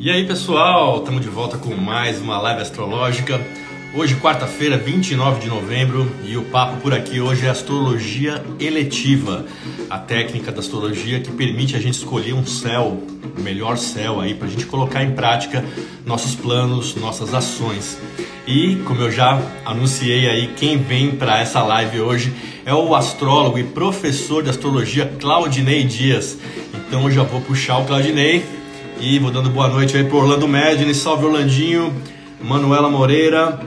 E aí pessoal, estamos de volta com mais uma live astrológica. Hoje, quarta-feira, 29 de novembro, e o papo por aqui hoje é astrologia eletiva, a técnica da astrologia que permite a gente escolher um céu, o melhor céu aí, para a gente colocar em prática nossos planos, nossas ações. E, como eu já anunciei aí, quem vem para essa live hoje é o astrólogo e professor de astrologia Claudinei Dias. Então eu já vou puxar o Claudinei e vou dando boa noite aí pro Orlando Medini, salve Orlandinho, Manuela Moreira.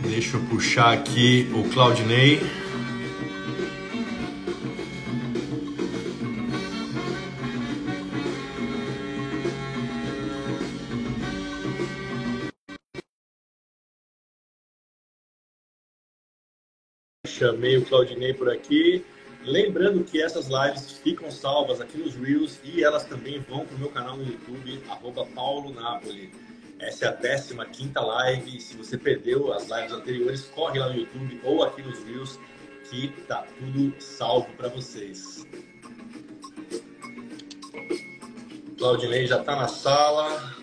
Deixa eu puxar aqui o Claudinei. Chamei o Claudinei por aqui. Lembrando que essas lives ficam salvas aqui nos Reels e elas também vão para o meu canal no YouTube, @PauloNapoli. Essa é a 15ª live. Se você perdeu as lives anteriores, corre lá no YouTube ou aqui nos Reels que tá tudo salvo para vocês. O Claudinei já está na sala.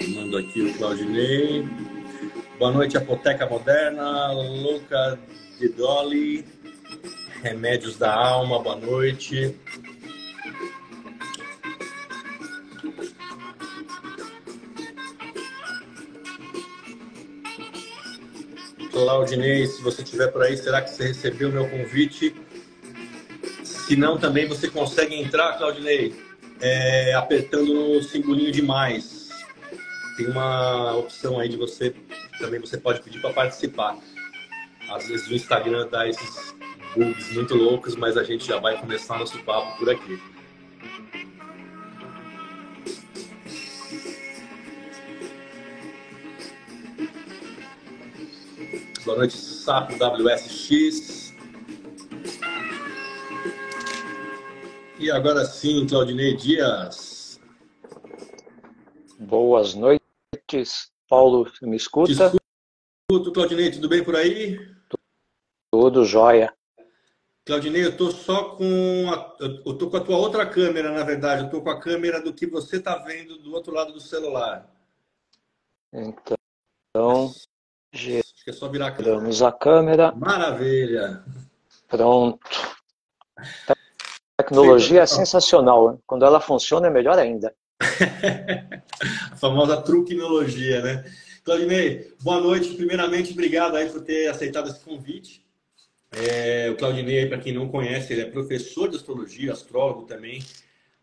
Mando aqui o Claudinei. Boa noite, Apoteca Moderna, Louca de Dolly, Remédios da Alma, boa noite. Claudinei, se você estiver por aí, será que você recebeu o meu convite? Se não, também você consegue entrar, Claudinei, apertando no simbolinho de mais. Tem uma opção aí de você pode pedir para participar. Às vezes o Instagram dá esses bugs muito loucos, mas a gente já vai começar nosso papo por aqui. Boa noite, Sapo WSX. E agora sim, Claudinei Dias. Boas noites, Paulo, me escuta? Te escuto, Claudinei, tudo bem por aí? Tudo jóia. Claudinei, eu tô só eu tô com a tua outra câmera, na verdade. Eu tô com a câmera do que você tá vendo do outro lado do celular. Então, acho que é só virar a câmera. giramos a câmera. Maravilha. Pronto. Tecnologia é sensacional, né? Quando ela funciona é melhor ainda. A famosa truquinologia, né? Claudinei, boa noite. Primeiramente, obrigado aí por ter aceitado esse convite. O Claudinei, para quem não conhece, ele é professor de astrologia, astrólogo também,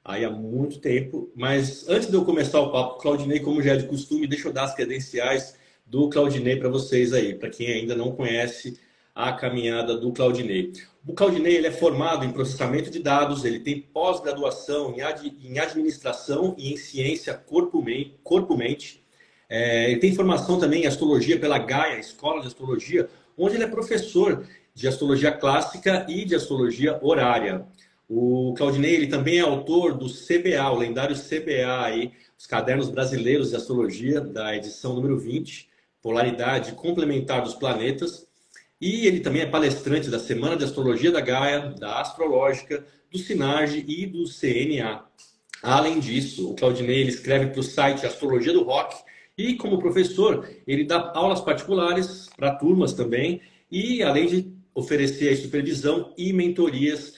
aí há muito tempo. Mas antes de eu começar o papo, Claudinei, como já é de costume, deixa eu dar as credenciais do Claudinei para vocês aí, para quem ainda não conhece a caminhada do Claudinei. O Claudinei, ele é formado em processamento de dados, ele tem pós-graduação em administração e em ciência corpo-mente. Ele tem formação também em astrologia pela Gaia, Escola de Astrologia, onde ele é professor de astrologia clássica e de astrologia horária. O Claudinei, ele também é autor do CBA, o lendário CBA, aí, os Cadernos Brasileiros de Astrologia, da edição número 20, Polaridade Complementar dos Planetas. E ele também é palestrante da Semana de Astrologia da Gaia, da Astrológica, do Sinage e do CNA. Além disso, o Claudinei, ele escreve para o site Astrologia do Rock e, como professor, ele dá aulas particulares para turmas também e, além de oferecer aí supervisão e mentorias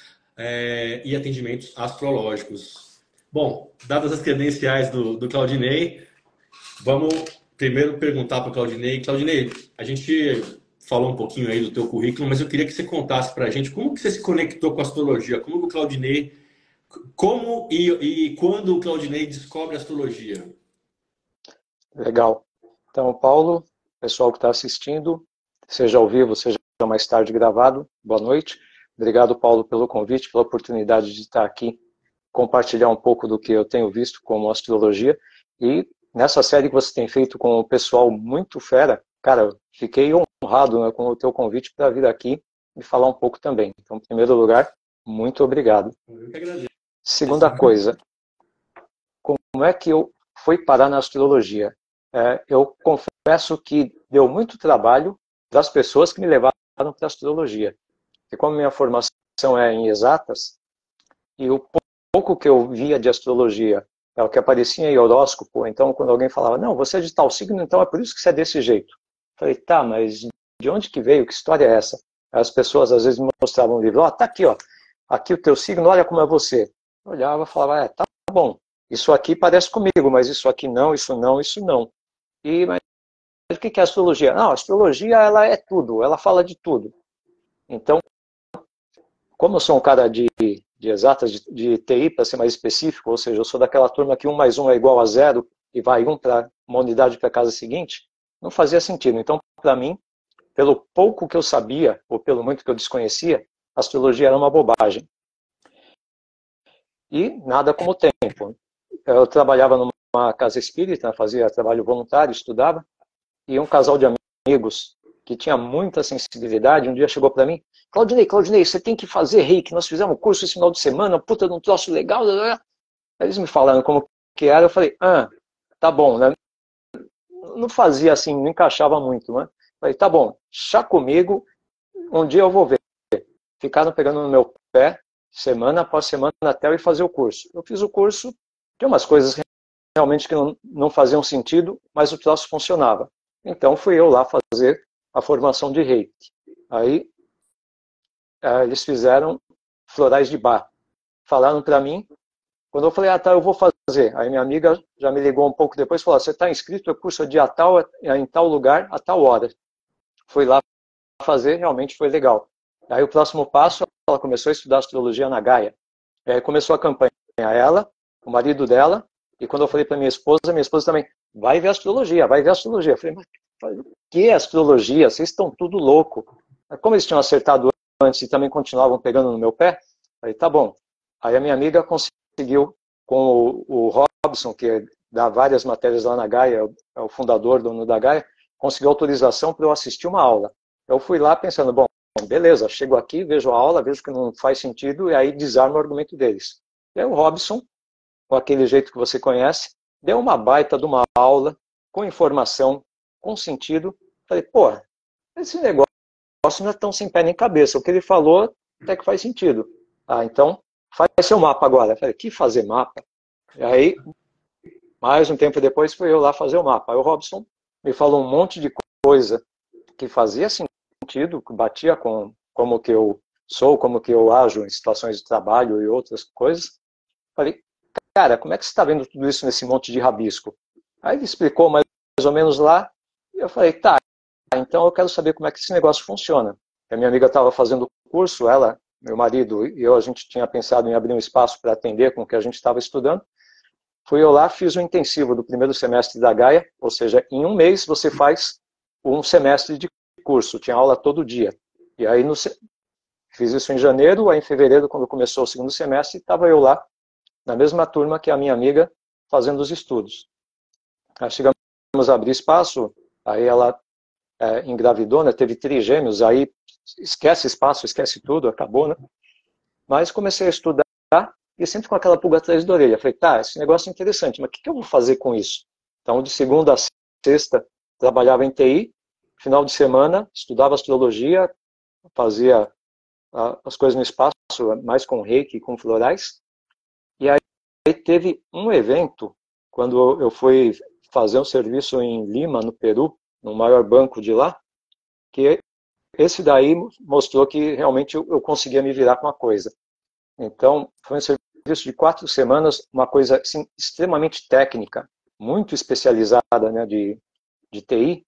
e atendimentos astrológicos. Bom, dadas as credenciais do Claudinei, vamos primeiro perguntar para o Claudinei. Claudinei, a gente falou um pouquinho aí do teu currículo, mas eu queria que você contasse para a gente como que você se conectou com a astrologia, como que o Claudinei, como e quando o Claudinei descobre a astrologia. Legal. Então, Paulo, pessoal que está assistindo, seja ao vivo, seja mais tarde gravado, boa noite. Obrigado, Paulo, pelo convite, pela oportunidade de estar aqui, compartilhar um pouco do que eu tenho visto como astrologia. E nessa série que você tem feito com o pessoal muito fera, cara, fiquei honrado, né, com o teu convite para vir aqui e falar um pouco também. Então, em primeiro lugar, muito obrigado. Eu que agradeço. Segunda coisa, como é que eu fui parar na astrologia? Eu confesso que deu muito trabalho das pessoas que me levaram para a astrologia. que como minha formação é em exatas, e o pouco que eu via de astrologia é o que aparecia em horóscopo, então quando alguém falava, não, você é de tal signo, então é por isso que você é desse jeito. Eu falei, tá, mas de onde que veio? Que história é essa? As pessoas às vezes me mostravam um livro, ó, tá aqui, ó, aqui o teu signo, olha como é você. Eu olhava e falava, tá bom, isso aqui parece comigo, mas isso aqui não, isso não, isso não. Mas o que é astrologia? Não, a astrologia ela é tudo, ela fala de tudo. Então, como eu sou um cara de exatas, de TI, para ser mais específico, ou seja, eu sou daquela turma que 1 mais 1 é igual a 0 e vai 1 para uma unidade para a casa seguinte, não fazia sentido. Então, para mim, pelo pouco que eu sabia, ou pelo muito que eu desconhecia, a astrologia era uma bobagem. E nada como o tempo. Eu trabalhava numa casa espírita, fazia trabalho voluntário, estudava, e um casal de amigos que tinha muita sensibilidade, um dia chegou para mim, Claudinei, você tem que fazer reiki, nós fizemos um curso esse final de semana, puta de um troço legal. Eles me falaram como que era, eu falei, tá bom, né? Não fazia assim, não encaixava muito, né? Falei, tá bom, chá comigo, um dia eu vou ver. Ficaram pegando no meu pé, semana após semana, até eu ir fazer o curso. Eu fiz o curso, tinha umas coisas realmente que não faziam sentido, mas o troço funcionava. Então fui eu lá fazer a formação de reiki. Aí eles fizeram florais de bar. Falaram para mim, quando eu falei, tá, eu vou fazer. Aí minha amiga já me ligou um pouco depois e falou, você está inscrito, é curso dia tal, em tal lugar, a tal hora. Fui lá fazer, realmente foi legal. Aí o próximo passo, ela começou a estudar astrologia na Gaia. Aí começou a campanha, ela, o marido dela, e quando eu falei para minha esposa também, vai ver astrologia, vai ver astrologia. Eu falei, mas o que é astrologia? Vocês estão tudo louco. Como eles tinham acertado antes e também continuavam pegando no meu pé, aí tá bom. Aí a minha amiga conseguiu, com o Robson, que dá várias matérias lá na Gaia, é o fundador, dono da Gaia, conseguiu autorização para eu assistir uma aula. Eu fui lá pensando, bom, beleza, chego aqui, vejo a aula, vejo que não faz sentido, e aí desarmo o argumento deles. E aí o Robson, com aquele jeito que você conhece, deu uma baita de uma aula, com informação, com sentido. Falei, pô, esse negócio não é tão sem pé nem cabeça. O que ele falou até que faz sentido. Então, faz seu mapa agora. Eu falei, que fazer mapa? E aí, mais um tempo depois, fui eu lá fazer o mapa. Aí o Robson me falou um monte de coisa que fazia sentido, que batia com como que eu sou, como que eu ajo em situações de trabalho e outras coisas. Falei, cara, como é que você está vendo tudo isso nesse monte de rabisco? Aí ele explicou mais ou menos lá, e eu falei, tá, então eu quero saber como é que esse negócio funciona. A minha amiga estava fazendo o curso, ela, meu marido e eu, a gente tinha pensado em abrir um espaço para atender com o que a gente estava estudando. Fui eu lá, fiz o intensivo do primeiro semestre da Gaia, ou seja, em um mês você faz um semestre de curso, tinha aula todo dia. E aí fiz isso em janeiro, aí em fevereiro, quando começou o segundo semestre, estava eu lá, na mesma turma que a minha amiga, fazendo os estudos. Aí chegamos a abrir espaço, aí ela engravidou, né, teve trigêmeos, aí esquece espaço, esquece tudo, acabou, né? Mas comecei a estudar e sempre com aquela pulga atrás da orelha. Falei, tá, esse negócio é interessante, mas o que eu vou fazer com isso? Então, de segunda a sexta, trabalhava em TI, final de semana, estudava astrologia, fazia as coisas no espaço, mais com reiki, com florais. E aí teve um evento, quando eu fui fazer um serviço em Lima, no Peru, no maior banco de lá, que esse daí mostrou que realmente eu conseguia me virar com a coisa. Então, foi um serviço de 4 semanas, uma coisa assim, extremamente técnica, muito especializada, né, de TI.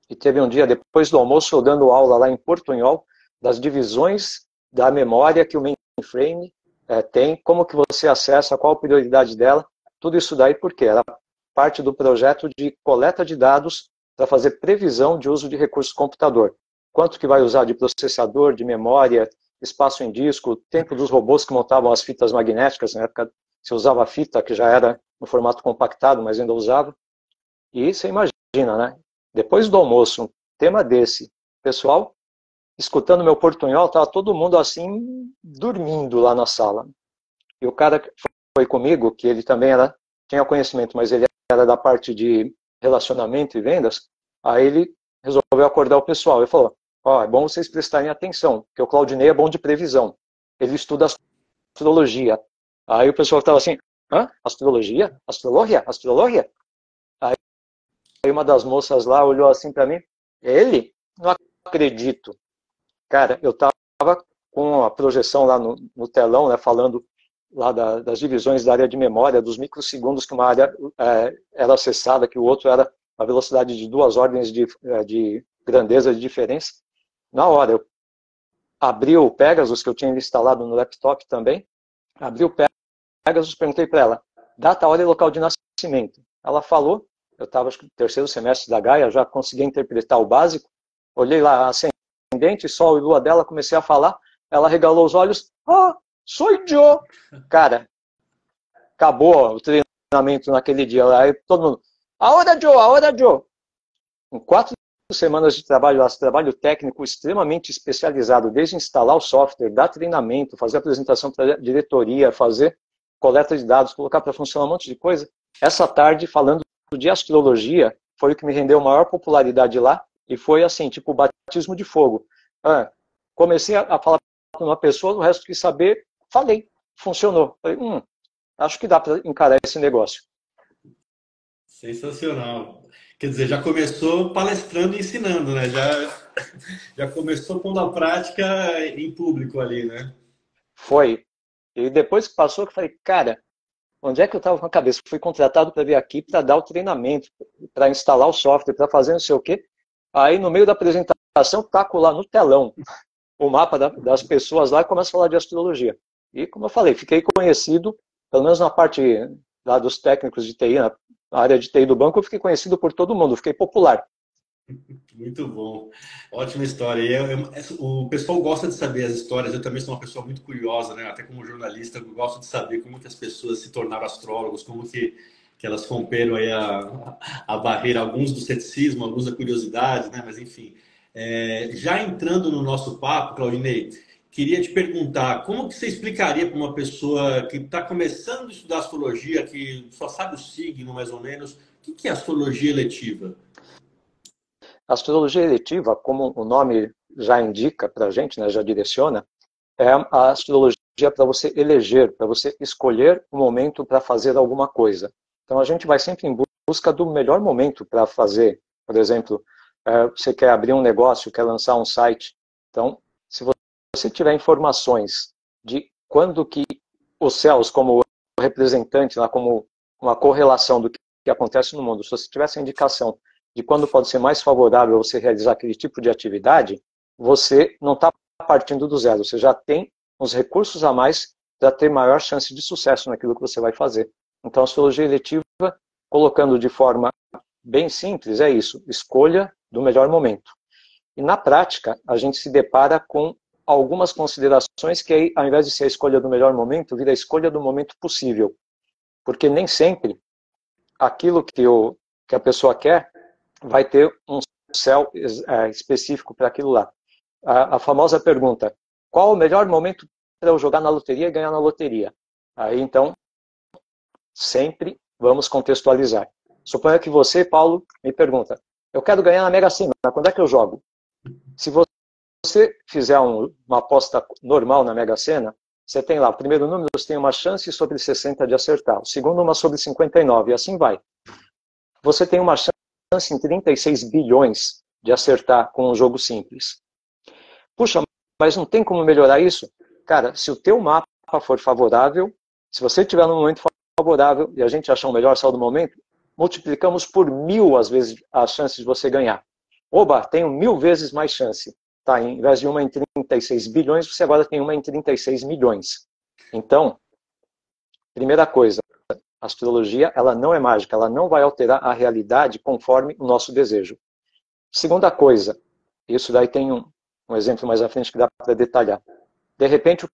E teve um dia, depois do almoço, eu dando aula lá em Portunhol, das divisões da memória que o mainframe tem, como que você acessa, qual a prioridade dela, tudo isso daí porque era parte do projeto de coleta de dados para fazer previsão de uso de recursos do computador. Quanto que vai usar de processador, de memória, espaço em disco, tempo dos robôs que montavam as fitas magnéticas, na época você usava a fita, que já era no formato compactado, mas ainda usava. E você imagina, né? Depois do almoço, um tema desse, pessoal, escutando meu portunhol, estava todo mundo assim, dormindo lá na sala. E o cara que foi comigo, que ele também tinha conhecimento, mas ele era da parte de relacionamento e vendas, aí ele resolveu acordar o pessoal. Ele falou, Ó, é bom vocês prestarem atenção, porque o Claudinei é bom de previsão. Ele estuda astrologia. Aí o pessoal estava assim, hã? Astrologia? Astrologia? Astrologia? Aí uma das moças lá olhou assim para mim, ele? Não acredito. Cara, eu estava com a projeção lá no telão, né, falando lá das divisões da área de memória, dos microsegundos que uma área era acessada, que o outro era a velocidade de 2 ordens de grandeza de diferença. Na hora, eu abri o Pegasus, que eu tinha instalado no laptop também, abri o Pegasus, perguntei para ela, data, hora e local de nascimento. Ela falou, eu estava no terceiro semestre da Gaia, já conseguia interpretar o básico, olhei lá, ascendente, sol e lua dela, comecei a falar, ela regalou os olhos, sou eu. Cara, acabou o treinamento naquele dia, aí todo mundo, a hora, Joe. Em 4 semanas de trabalho técnico extremamente especializado, desde instalar o software, dar treinamento, fazer apresentação para a diretoria, fazer coleta de dados, colocar para funcionar um monte de coisa. Essa tarde, falando de astrologia, foi o que me rendeu maior popularidade lá, e foi assim, tipo batismo de fogo. Comecei a falar com uma pessoa, o resto quis saber, falei, funcionou. Falei, acho que dá para encarar esse negócio. Sensacional. Quer dizer, já começou palestrando e ensinando, né? Já começou pondo a prática em público ali, né? Foi. E depois que passou, eu falei, cara, onde é que eu estava com a cabeça? Fui contratado para vir aqui para dar o treinamento, para instalar o software, para fazer não sei o quê. Aí, no meio da apresentação, taco lá no telão o mapa das pessoas lá e começo a falar de astrologia. E, como eu falei, fiquei conhecido, pelo menos na parte lá dos técnicos de TI, na área de TI do banco, eu fiquei conhecido por todo mundo, fiquei popular. Muito bom. Ótima história. O pessoal gosta de saber as histórias. Eu também sou uma pessoa muito curiosa, né? Até como jornalista, eu gosto de saber como que as pessoas se tornaram astrólogos, como que elas romperam aí a barreira, alguns do ceticismo, alguns da curiosidade, né? Mas enfim. Já entrando no nosso papo, Claudinei, queria te perguntar, como que você explicaria para uma pessoa que está começando a estudar astrologia, que só sabe o signo, mais ou menos, o que é astrologia eletiva? A astrologia eletiva, como o nome já indica para a gente, né, já direciona, é a astrologia para você eleger, para você escolher o momento para fazer alguma coisa. Então a gente vai sempre em busca do melhor momento para fazer. Por exemplo, você quer abrir um negócio, quer lançar um site. Então, se você tiver informações de quando que os céus, como representante, lá, como uma correlação do que acontece no mundo, se você tiver essa indicação de quando pode ser mais favorável você realizar aquele tipo de atividade, você não está partindo do zero, você já tem uns recursos a mais para ter maior chance de sucesso naquilo que você vai fazer. Então, a astrologia eletiva, colocando de forma bem simples, é isso, escolha do melhor momento. E na prática, a gente se depara com algumas considerações que aí, ao invés de ser a escolha do melhor momento, vira a escolha do momento possível. Porque nem sempre aquilo que a pessoa quer vai ter um céu específico para aquilo lá. A famosa pergunta, qual o melhor momento para eu jogar na loteria e ganhar na loteria? Aí, então, sempre vamos contextualizar. Suponha que você, Paulo, me pergunta, eu quero ganhar na Mega Sena, quando é que eu jogo? Se você fizer uma aposta normal na Mega Sena, você tem lá, o primeiro número você tem uma chance sobre 60 de acertar, o segundo uma sobre 59, e assim vai. Você tem uma chance em 36 bilhões de acertar com um jogo simples. Puxa, mas não tem como melhorar isso? Cara, se o teu mapa for favorável, se você estiver num momento favorável e a gente achar um melhor saldo do momento, multiplicamos por 1000 às vezes as chances de você ganhar. Oba, tenho 1000 vezes mais chance. Tá, em vez de uma em 36 bilhões, você agora tem uma em 36 milhões. Então, primeira coisa, a astrologia ela não é mágica, ela não vai alterar a realidade conforme o nosso desejo. Segunda coisa, isso daí tem um exemplo mais à frente que dá para detalhar. De repente, o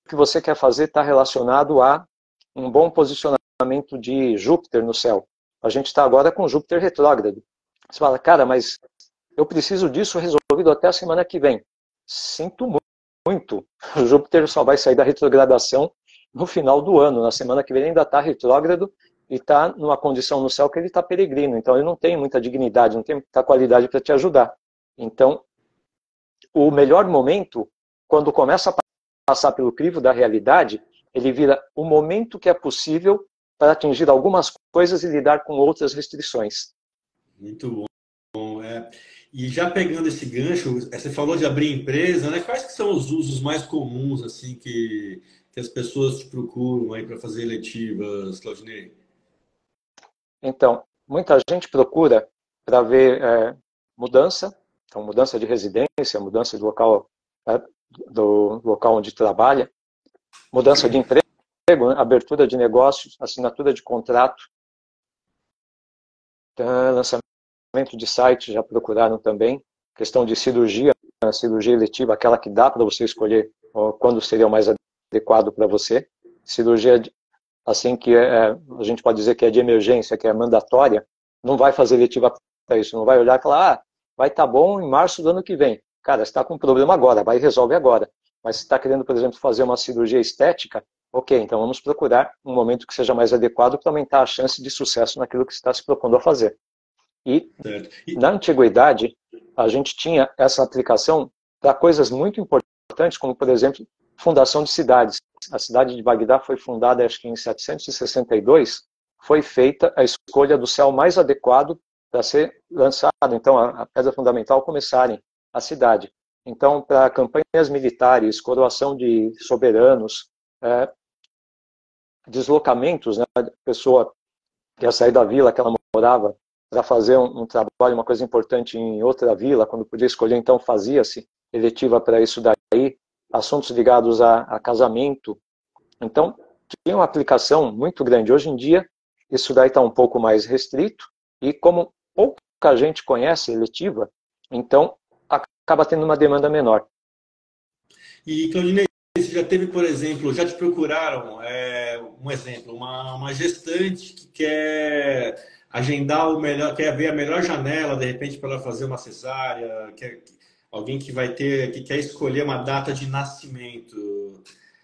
que você quer fazer está relacionado a um bom posicionamento de Júpiter no céu. A gente está agora com Júpiter retrógrado. Você fala, cara, mas eu preciso disso resolvido até a semana que vem. Sinto muito. O Júpiter só vai sair da retrogradação no final do ano. Na semana que vem ainda está retrógrado e está numa condição no céu que ele está peregrino. Então ele não tem muita dignidade, não tem muita qualidade para te ajudar. Então, o melhor momento, quando começa a passar pelo crivo da realidade, ele vira o momento que é possível para atingir algumas coisas e lidar com outras restrições. Muito bom. E já pegando esse gancho, você falou de abrir empresa, né? Quais que são os usos mais comuns assim que as pessoas te procuram aí para fazer eletivas, Claudinei? Então, muita gente procura para ver mudança, então mudança de residência, mudança de local, do local onde trabalha, mudança de emprego, abertura de negócios, assinatura de contrato, lançamento de site, já procuraram também, questão de cirurgia, cirurgia eletiva, aquela que dá para você escolher quando seria o mais adequado para você, cirurgia assim que a gente pode dizer que é de emergência, que é mandatória, não vai fazer eletiva para isso, não vai olhar e falar, vai estar bom em março do ano que vem. Cara, você está com um problema agora, vai e resolve agora. Mas se está querendo, por exemplo, fazer uma cirurgia estética, ok, então vamos procurar um momento que seja mais adequado para aumentar a chance de sucesso naquilo que você está se propondo a fazer. E na antiguidade, a gente tinha essa aplicação para coisas muito importantes, como, por exemplo, fundação de cidades. A cidade de Bagdá foi fundada, acho que em 762, foi feita a escolha do céu mais adequado para ser lançado, então, a pedra fundamental começarem a cidade. Então, para campanhas militares, coroação de soberanos, deslocamentos, né, a pessoa que ia sair da vila que ela morava para fazer um trabalho, uma coisa importante em outra vila, quando podia escolher, então fazia-se eletiva para isso daí, assuntos ligados a casamento. Então, tinha uma aplicação muito grande. Hoje em dia, isso daí está um pouco mais restrito, e como pouca gente conhece eletiva, então acaba tendo uma demanda menor. E, Claudinei, você já teve, por exemplo, já te procuraram, um exemplo, uma gestante que quer agendar o melhor, quer ver a melhor janela, de repente, para ela fazer uma cesárea, alguém que quer escolher uma data de nascimento.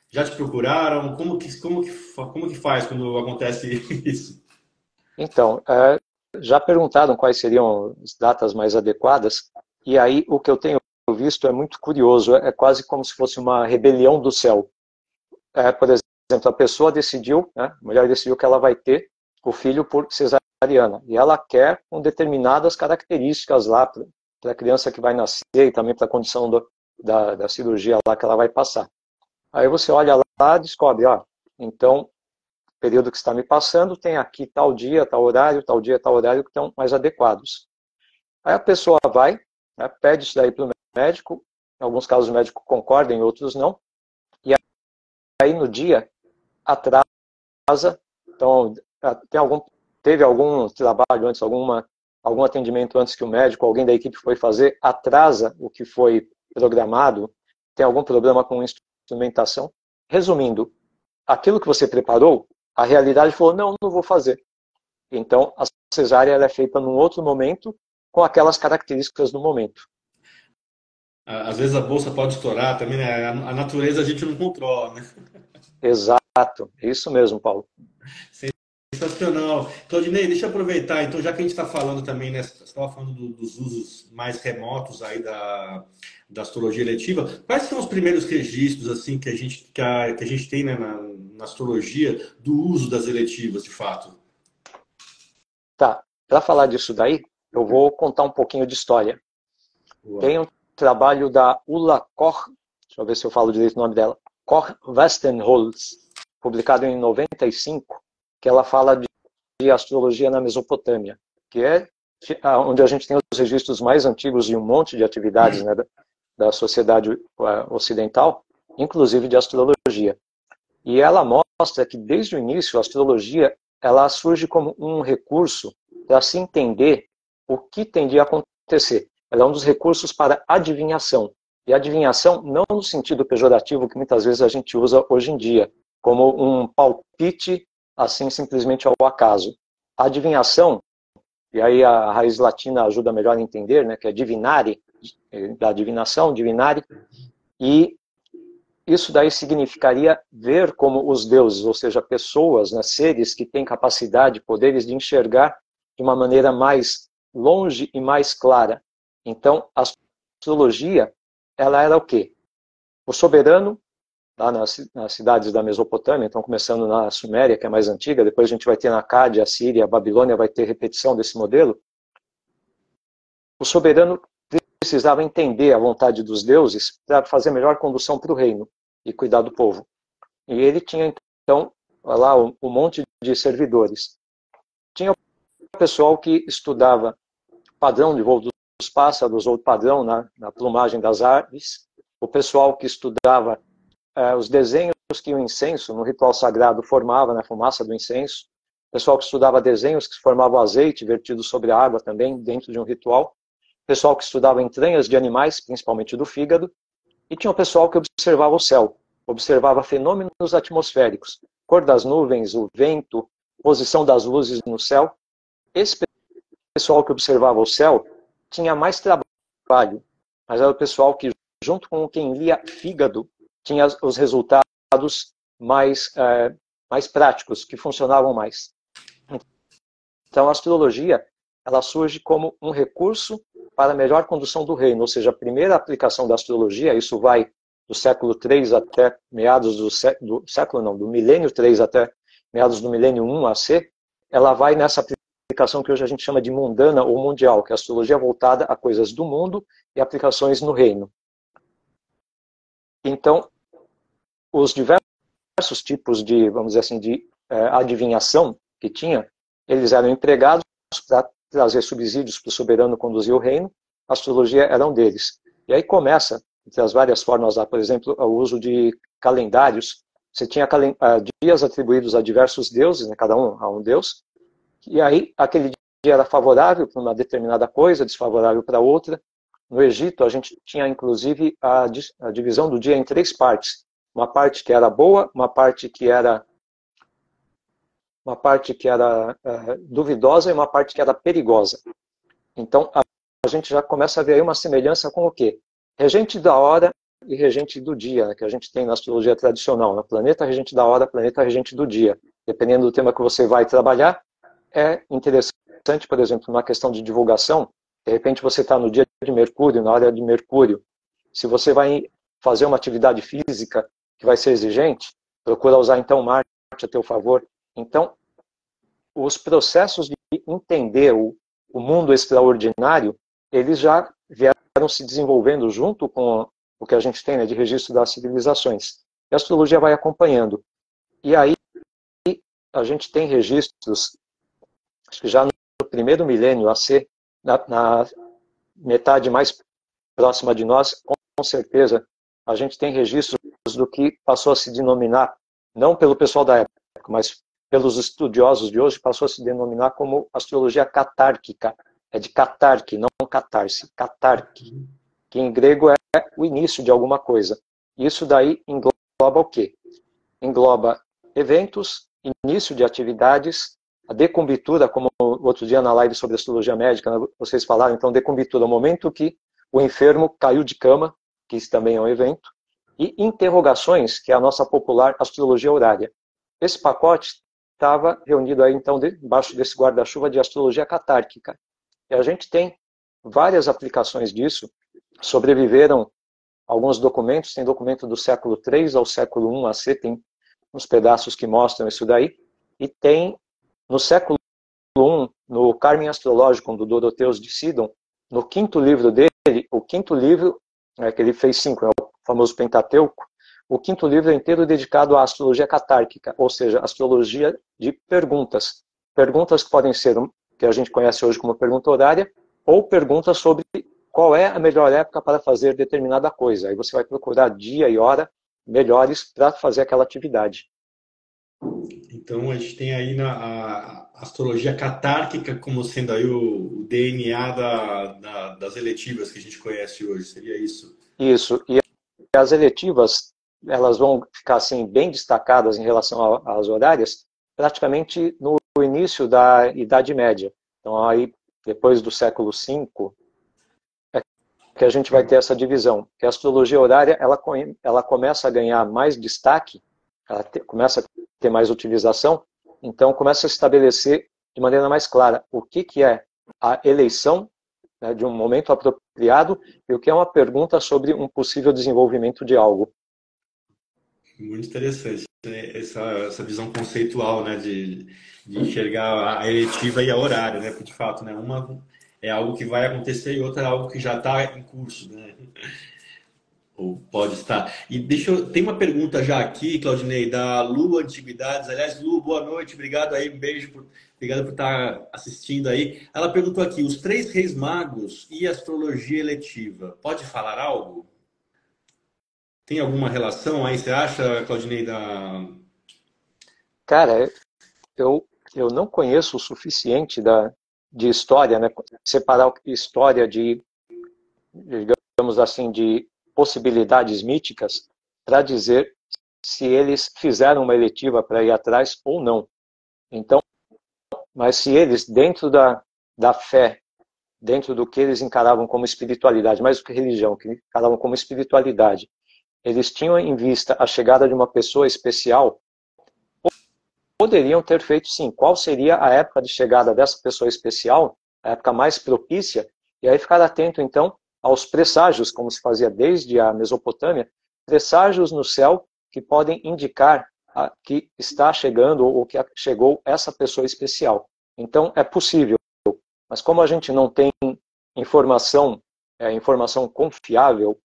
Já te procuraram? Como que faz quando acontece isso? Então, já perguntaram quais seriam as datas mais adequadas, e aí o que eu tenho visto é muito curioso, é quase como se fosse uma rebelião do céu. Por exemplo, a pessoa decidiu, né, a mulher decidiu que ela vai ter o filho por cesariana, e ela quer com determinadas características lá para a criança que vai nascer e também para a condição da cirurgia lá que ela vai passar. Aí você olha lá e descobre, então, período que está me passando, tem aqui tal dia, tal horário, tal dia, tal horário que estão mais adequados. Aí a pessoa vai, né, pede isso daí para o médico, em alguns casos o médico concorda, em outros não, e aí no dia atrasa, então teve algum trabalho antes, algum atendimento antes que o médico, alguém da equipe foi fazer, atrasa o que foi programado, tem algum problema com instrumentação. Resumindo, aquilo que você preparou, a realidade falou, não vou fazer. Então, a cesárea ela é feita num outro momento, com aquelas características do momento. Às vezes a bolsa pode estourar também, né? A natureza a gente não controla, né? Exato, é isso mesmo, Paulo. Sensacional. Claudinei, deixa eu aproveitar, então, já que a gente está falando também, né, você estava falando dos usos mais remotos aí da astrologia eletiva, quais são os primeiros registros assim que a gente tem, né, na astrologia do uso das eletivas, de fato? Tá, para falar disso daí, eu vou contar um pouquinho de história. Boa. Tem um trabalho da Ulla Koch, deixa eu ver se eu falo direito o nome dela, Koch Westenholz, publicado em 95, que ela fala de astrologia na Mesopotâmia, que é onde a gente tem os registros mais antigos de um monte de atividades, né, da sociedade ocidental, inclusive de astrologia. E ela mostra que desde o início a astrologia ela surge como um recurso para se entender o que tendia a acontecer. Ela é um dos recursos para adivinhação. E adivinhação não no sentido pejorativo que muitas vezes a gente usa hoje em dia, como um palpite assim simplesmente ao acaso. A adivinhação, e aí a raiz latina ajuda melhor a entender, né, que é divinare, da divinação, divinare, e isso daí significaria ver como os deuses, ou seja, pessoas, né, seres que têm capacidade, poderes de enxergar de uma maneira mais longe e mais clara. Então, a astrologia, ela era o quê? O soberano, lá nas cidades da Mesopotâmia, então começando na Suméria, que é mais antiga, depois a gente vai ter na Cádia, a Síria, a Babilônia, vai ter repetição desse modelo. O soberano precisava entender a vontade dos deuses para fazer a melhor condução para o reino e cuidar do povo. E ele tinha, então, lá um monte de servidores. Tinha o pessoal que estudava padrão de voo dos pássaros ou padrão na plumagem das aves, o pessoal que estudava os desenhos que o incenso, no ritual sagrado, formava na fumaça do incenso, o pessoal que estudava desenhos que formavam azeite vertido sobre a água também, dentro de um ritual, o pessoal que estudava entranhas de animais, principalmente do fígado, e tinha o pessoal que observava o céu, observava fenômenos atmosféricos, cor das nuvens, o vento, posição das luzes no céu. Esse pessoal que observava o céu tinha mais trabalho, mas era o pessoal que, junto com quem lia fígado, tinha os resultados mais práticos, que funcionavam mais. Então, a astrologia, ela surge como um recurso para a melhor condução do reino, ou seja, a primeira aplicação da astrologia, isso vai do século 3 até meados do milênio 3 até meados do milênio 1 AC, ela vai nessa aplicação que hoje a gente chama de mundana ou mundial, que é a astrologia voltada a coisas do mundo e aplicações no reino. Então, os diversos tipos de, vamos dizer assim, de adivinhação que tinha, eles eram empregados para trazer subsídios para o soberano conduzir o reino, a astrologia era um deles. E aí começa, entre as várias formas lá, por exemplo, o uso de calendários. Você tinha dias atribuídos a diversos deuses, né, cada um a um deus, e aí aquele dia era favorável para uma determinada coisa, desfavorável para outra. No Egito, a gente tinha, inclusive, a divisão do dia em 3 partes. Uma parte que era boa, uma parte que era duvidosa e uma parte que era perigosa. Então, a gente já começa a ver aí uma semelhança com o quê? Regente da hora e regente do dia, né, que a gente tem na astrologia tradicional. No planeta regente da hora, planeta regente do dia. Dependendo do tema que você vai trabalhar, é interessante, por exemplo, na questão de divulgação, de repente você está no dia de Mercúrio, na hora de Mercúrio. Se você vai fazer uma atividade física que vai ser exigente, procura usar então Marte a teu favor. Então, os processos de entender o mundo extraordinário, eles já vieram se desenvolvendo junto com o que a gente tem, né, de registro das civilizações. E a astrologia vai acompanhando. E aí a gente tem registros, acho que já no primeiro milênio AC, na metade mais próxima de nós, com certeza, a gente tem registros do que passou a se denominar, não pelo pessoal da época, mas pelos estudiosos de hoje, passou a se denominar como astrologia catárquica. É de catarque, não catarse, catarque, que em grego é o início de alguma coisa. Isso daí engloba o quê? Engloba eventos, início de atividades, a decumbitura, como outro dia na live sobre astrologia médica, vocês falaram, então decumbitura, o momento que o enfermo caiu de cama, que isso também é um evento, e interrogações, que é a nossa popular astrologia horária. Esse pacote estava reunido aí, então, debaixo desse guarda-chuva de astrologia catárquica. E a gente tem várias aplicações disso, sobreviveram alguns documentos, tem documento do século 3 ao século 1 AC, tem uns pedaços que mostram isso daí, e tem no século 1, no Carmen Astrológico, do Doroteus de Sidon, no 5º livro dele, o 5º livro, que ele fez 5, é o famoso Pentateuco, o 5º livro é inteiro dedicado à astrologia catárquica, ou seja, astrologia de perguntas. Perguntas que podem ser, que a gente conhece hoje como pergunta horária, ou perguntas sobre qual é a melhor época para fazer determinada coisa. Aí você vai procurar dia e hora melhores para fazer aquela atividade. Então a gente tem aí a astrologia catárquica como sendo aí o DNA das eletivas que a gente conhece hoje, seria isso? Isso, e as eletivas, elas vão ficar assim bem destacadas em relação às horárias, praticamente no início da Idade Média. Então aí, depois do século V, é que a gente vai ter essa divisão, que a astrologia horária, ela começa a ganhar mais destaque, ela começa a ter mais utilização, então começa a estabelecer de maneira mais clara o que é a eleição, né, de um momento apropriado criado e o que é uma pergunta sobre um possível desenvolvimento de algo. Muito interessante, né? Essa visão conceitual, né, de enxergar a eletiva e a horária, né? Porque, de fato, né, uma é algo que vai acontecer e outra é algo que já está em curso, né? Ou pode estar. E tem uma pergunta já aqui, Claudinei, da Lu Antiguidades. Aliás, Lu, boa noite, obrigado aí, um beijo, obrigado por estar assistindo aí. Ela perguntou aqui, os três reis magos e astrologia eletiva, pode falar algo? Tem alguma relação aí, você acha, Claudinei, Cara, eu não conheço o suficiente de história, né? Separar história de, digamos assim, de possibilidades míticas para dizer se eles fizeram uma eletiva para ir atrás ou não. Então, mas se eles, dentro da fé, dentro do que eles encaravam como espiritualidade, mais do que religião, que encaravam como espiritualidade, eles tinham em vista a chegada de uma pessoa especial, poderiam ter feito sim. Qual seria a época de chegada dessa pessoa especial, a época mais propícia, e aí ficar atento então aos presságios, como se fazia desde a Mesopotâmia, presságios no céu que podem indicar que está chegando ou que chegou essa pessoa especial. Então é possível, mas como a gente não tem informação confiável,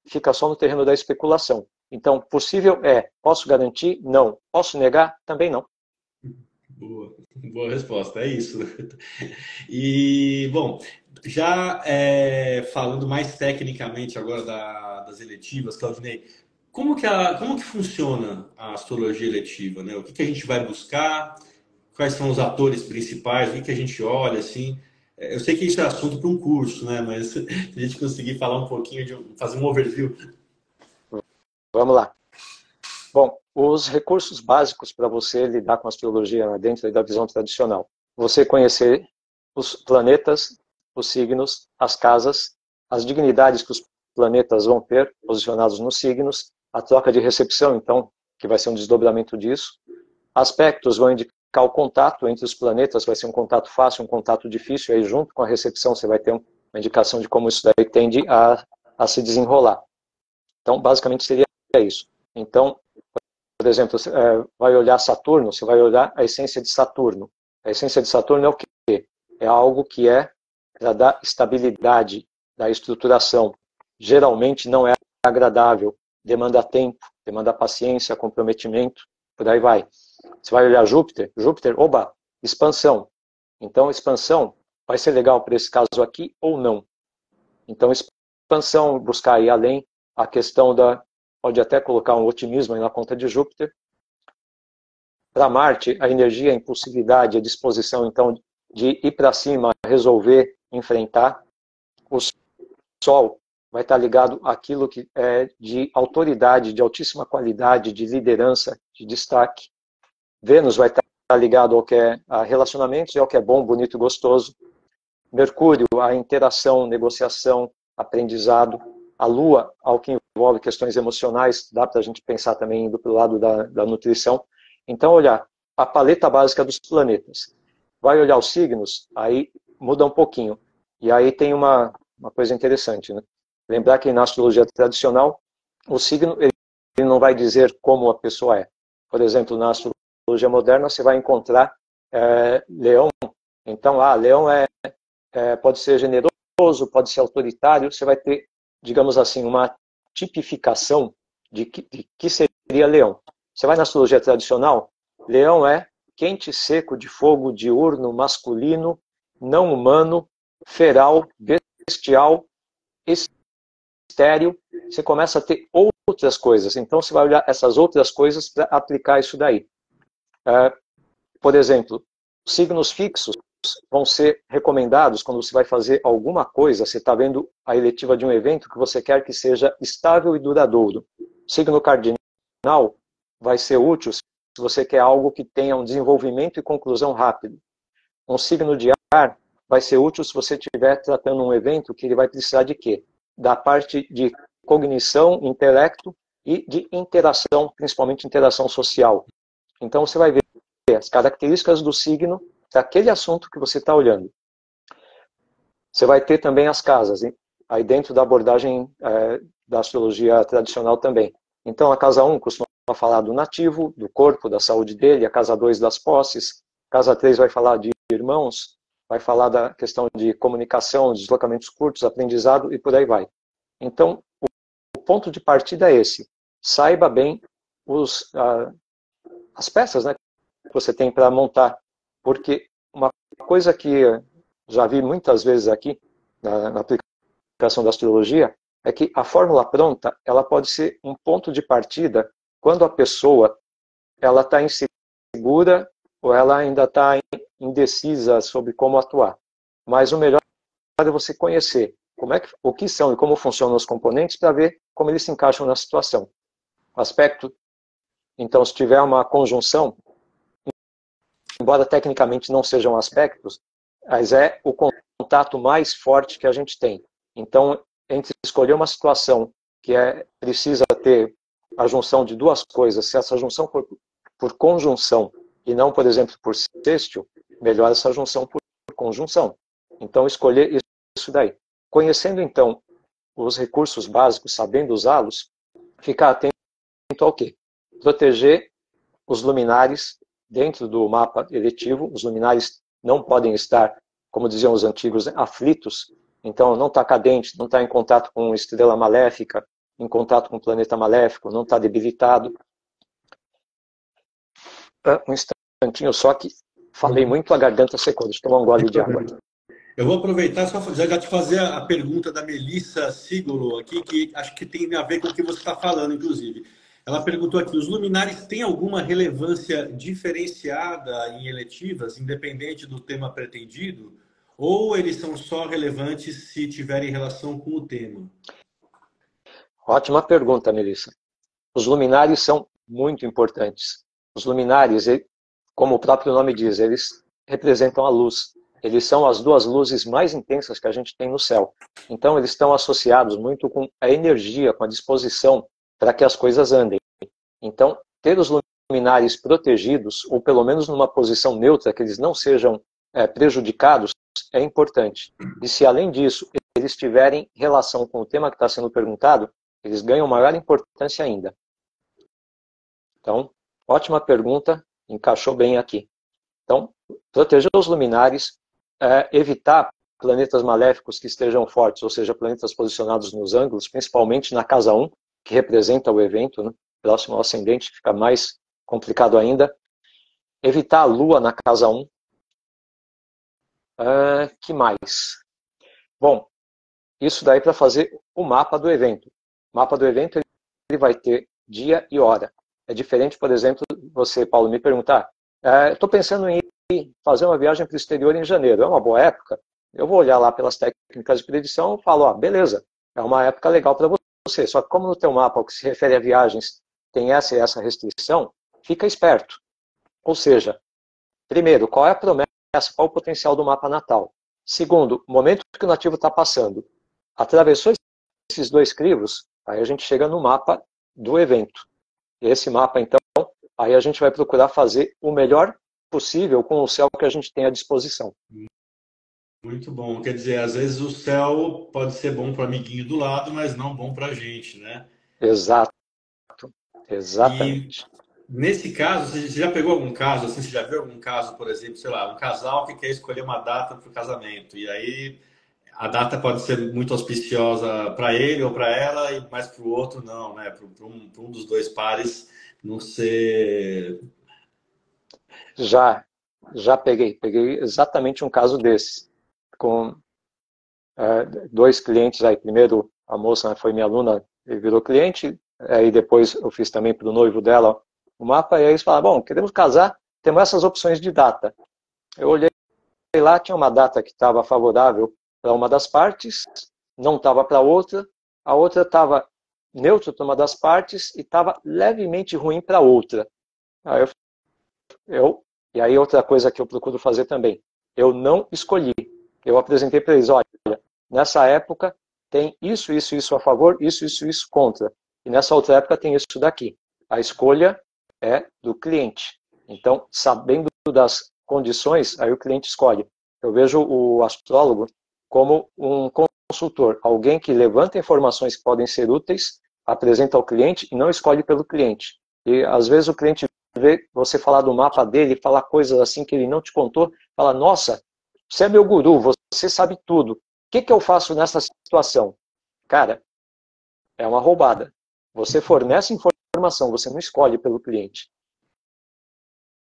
fica só no terreno da especulação. Então, possível é. Posso garantir? Não. Posso negar? Também não. Boa resposta, é isso. E, bom, já falando mais tecnicamente agora das eletivas, Claudinei, como que funciona a astrologia eletiva, né? O que a gente vai buscar? Quais são os atores principais? O que a gente olha, assim? Eu sei que isso é assunto para um curso, né? Mas se a gente conseguir falar um pouquinho, fazer um overview. Vamos lá. Bom, os recursos básicos para você lidar com a astrologia dentro da visão tradicional. Você conhecer os planetas, os signos, as casas, as dignidades que os planetas vão ter posicionados nos signos, a troca de recepção, então, que vai ser um desdobramento disso. Aspectos vão indicar o contato entre os planetas, vai ser um contato fácil, um contato difícil, aí junto com a recepção você vai ter uma indicação de como isso daí tende a se desenrolar. Então, basicamente seria isso. Então, por exemplo, você vai olhar Saturno, você vai olhar a essência de Saturno. A essência de Saturno é o quê? É algo que é para dar estabilidade, da estruturação. Geralmente não é agradável, demanda tempo, demanda paciência, comprometimento, por aí vai. Você vai olhar Júpiter, oba, expansão. Então, expansão vai ser legal para esse caso aqui ou não. Então, expansão, buscar ir além, a questão pode até colocar um otimismo aí na conta de Júpiter. Para Marte, a energia, a impulsividade, a disposição, então, de ir para cima, resolver, enfrentar. O Sol vai estar ligado àquilo que é de autoridade, de altíssima qualidade, de liderança, de destaque. Vênus vai estar ligado ao que é a relacionamentos e ao que é bom, bonito e gostoso. Mercúrio, a interação, negociação, aprendizado. A Lua, ao que envolve questões emocionais, dá para a gente pensar também indo para o lado da nutrição. Então, olhar a paleta básica dos planetas. Vai olhar os signos, aí muda um pouquinho. E aí tem uma coisa interessante, né? Lembrar que na astrologia tradicional, o signo ele não vai dizer como a pessoa é. Por exemplo, na astrologia moderna, você vai encontrar Leão. Então, Leão pode ser generoso, pode ser autoritário, você vai ter, digamos assim, uma tipificação de que seria Leão. Você vai na astrologia tradicional, Leão é quente, seco, de fogo, diurno, masculino, não humano, feral, bestial, estéril. Você começa a ter outras coisas. Então você vai olhar essas outras coisas para aplicar isso daí. Por exemplo, signos fixos vão ser recomendados quando você vai fazer alguma coisa, você está vendo a eletiva de um evento que você quer que seja estável e duradouro. Signo cardinal vai ser útil se você quer algo que tenha um desenvolvimento e conclusão rápido. Um signo de ar vai ser útil se você estiver tratando um evento que ele vai precisar de quê? Da parte de cognição, intelecto e de interação, principalmente interação social. Então você vai ver as características do signo daquele assunto que você está olhando. Você vai ter também as casas, hein? Aí dentro da abordagem da astrologia tradicional também. Então, a casa 1 costuma falar do nativo, do corpo, da saúde dele, a casa 2 das posses, a casa 3 vai falar de irmãos, vai falar da questão de comunicação, deslocamentos curtos, aprendizado e por aí vai. Então, o ponto de partida é esse. Saiba bem as peças, né, que você tem para montar, porque uma coisa que já vi muitas vezes aqui na aplicação da astrologia é que a fórmula pronta ela pode ser um ponto de partida quando a pessoa ela está insegura ou ela ainda está indecisa sobre como atuar. Mas o melhor é você conhecer o que são e como funcionam os componentes para ver como eles se encaixam na situação. O aspecto, então, se tiver uma conjunção, embora tecnicamente não sejam aspectos, mas é o contato mais forte que a gente tem. Então, entre escolher uma situação que precisa ter a junção de duas coisas, se essa junção for por conjunção e não, por exemplo, por sextil, melhor essa junção por conjunção. Então, escolher isso daí. Conhecendo, então, os recursos básicos, sabendo usá-los, ficar atento ao quê? Proteger os luminares dentro do mapa eletivo. Os luminares não podem estar, como diziam os antigos, aflitos. Então, não está cadente, não está em contato com estrela maléfica, em contato com planeta maléfico, não está debilitado. Um instantinho só que falei muito, a garganta secou. Deixa eu tomar um gole de água aqui. Eu vou aproveitar só já te fazer a pergunta da Melissa Sigolo aqui, que acho que tem a ver com o que você está falando, inclusive. Ela perguntou aqui, os luminares têm alguma relevância diferenciada em eletivas, independente do tema pretendido? Ou eles são só relevantes se tiverem relação com o tema? Ótima pergunta, Melissa. Os luminares são muito importantes. Os luminares, como o próprio nome diz, eles representam a luz. Eles são as duas luzes mais intensas que a gente tem no céu. Então, eles estão associados muito com a energia, com a disposição para que as coisas andem. Então, ter os luminares protegidos, ou pelo menos numa posição neutra, que eles não sejam prejudicados, é importante. E se, além disso, eles tiverem relação com o tema que está sendo perguntado, eles ganham maior importância ainda. Então, ótima pergunta, encaixou bem aqui. Então, proteger os luminares, evitar planetas maléficos que estejam fortes, ou seja, planetas posicionados nos ângulos, principalmente na casa 1, que representa o evento, né? Próximo ao ascendente, fica mais complicado ainda. Evitar a Lua na casa 1. Que mais? Bom, isso daí para fazer o mapa do evento. O mapa do evento ele vai ter dia e hora. É diferente, por exemplo, você, Paulo, me perguntar, estou pensando em ir fazer uma viagem para o exterior em janeiro, é uma boa época? Eu vou olhar lá pelas técnicas de predição e falo, beleza, é uma época legal para você. Só que como no teu mapa, o que se refere a viagens, tem essa e essa restrição, fica esperto. Ou seja, primeiro, qual é a promessa, qual o potencial do mapa natal? Segundo, o momento que o nativo está passando. Atravessou esses dois crivos, aí a gente chega no mapa do evento. E esse mapa, então, aí a gente vai procurar fazer o melhor possível com o céu que a gente tem à disposição. Muito bom. Quer dizer, às vezes o céu pode ser bom para o amiguinho do lado, mas não bom para a gente, né? Exato. Exatamente. E nesse caso, você já pegou algum caso, assim, você já viu algum caso, por exemplo, sei lá, um casal que quer escolher uma data para o casamento, e aí a data pode ser muito auspiciosa para ele ou para ela, mas para o outro não, né? Para um dos dois pares não ser... Já peguei exatamente um caso desse, com dois clientes aí. Primeiro, a moça foi minha aluna e virou cliente, aí depois eu fiz também para o noivo dela o mapa, e aí eles falaram, bom, queremos casar, temos essas opções de data. Eu olhei lá, tinha uma data que estava favorável para uma das partes, não estava para outra, a outra estava neutra para uma das partes e estava levemente ruim para outra. Aí e aí outra coisa que eu procuro fazer também, eu não escolhi, eu apresentei para eles, olha, nessa época tem isso a favor, isso contra, e nessa outra época tem isso daqui. A escolha é do cliente. Então, sabendo das condições, aí o cliente escolhe. Eu vejo o astrólogo, como um consultor, alguém que levanta informações que podem ser úteis, apresenta ao cliente e não escolhe pelo cliente. E às vezes o cliente vê você falar do mapa dele, falar coisas assim que ele não te contou, fala, nossa, você é meu guru, você sabe tudo. O que eu faço nessa situação? Cara, é uma roubada. Você fornece informação, você não escolhe pelo cliente.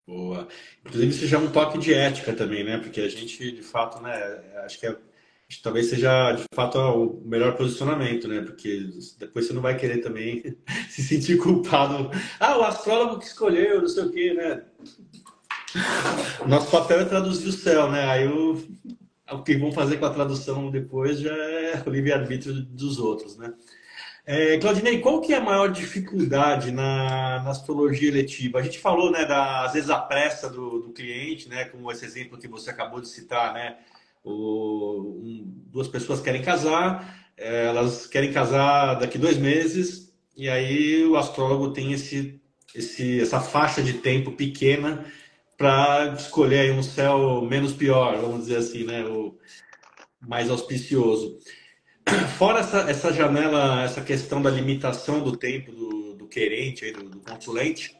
Boa. Inclusive, isso já é um toque de ética também, né? Porque a gente, de fato, né? Acho que, acho que talvez seja, de fato, o melhor posicionamento, né? Porque depois você não vai querer também se sentir culpado. Ah, o astrólogo que escolheu, não sei o quê, né? Nosso papel é traduzir o céu, né? Aí o que vão fazer com a tradução depois já é o livre-arbítrio dos outros, né? Claudinei, qual que é a maior dificuldade na astrologia eletiva? A gente falou, né, às vezes a pressa do cliente, né, como esse exemplo que você acabou de citar, né, duas pessoas querem casar, elas querem casar daqui 2 meses, e aí o astrólogo tem essa faixa de tempo pequena para escolher aí um céu menos pior, vamos dizer assim, né, o mais auspicioso. Fora essa janela, essa questão da limitação do tempo do querente, aí, do consulente,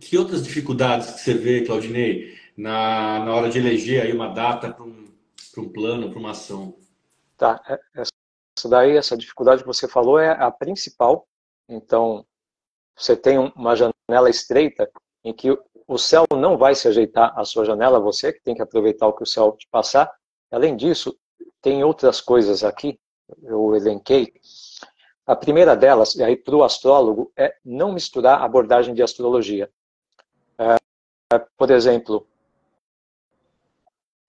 que outras dificuldades que você vê, Claudinei, na hora de eleger aí uma data para um plano, para uma ação? Tá, essa dificuldade que você falou é a principal. Então, você tem uma janela estreita em que o céu não vai se ajeitar à sua janela, você que tem que aproveitar o que o céu te passar. Além disso, tem outras coisas aqui, eu elenquei. A primeira delas, e aí para o astrólogo, é não misturar a abordagem de astrologia. Por exemplo,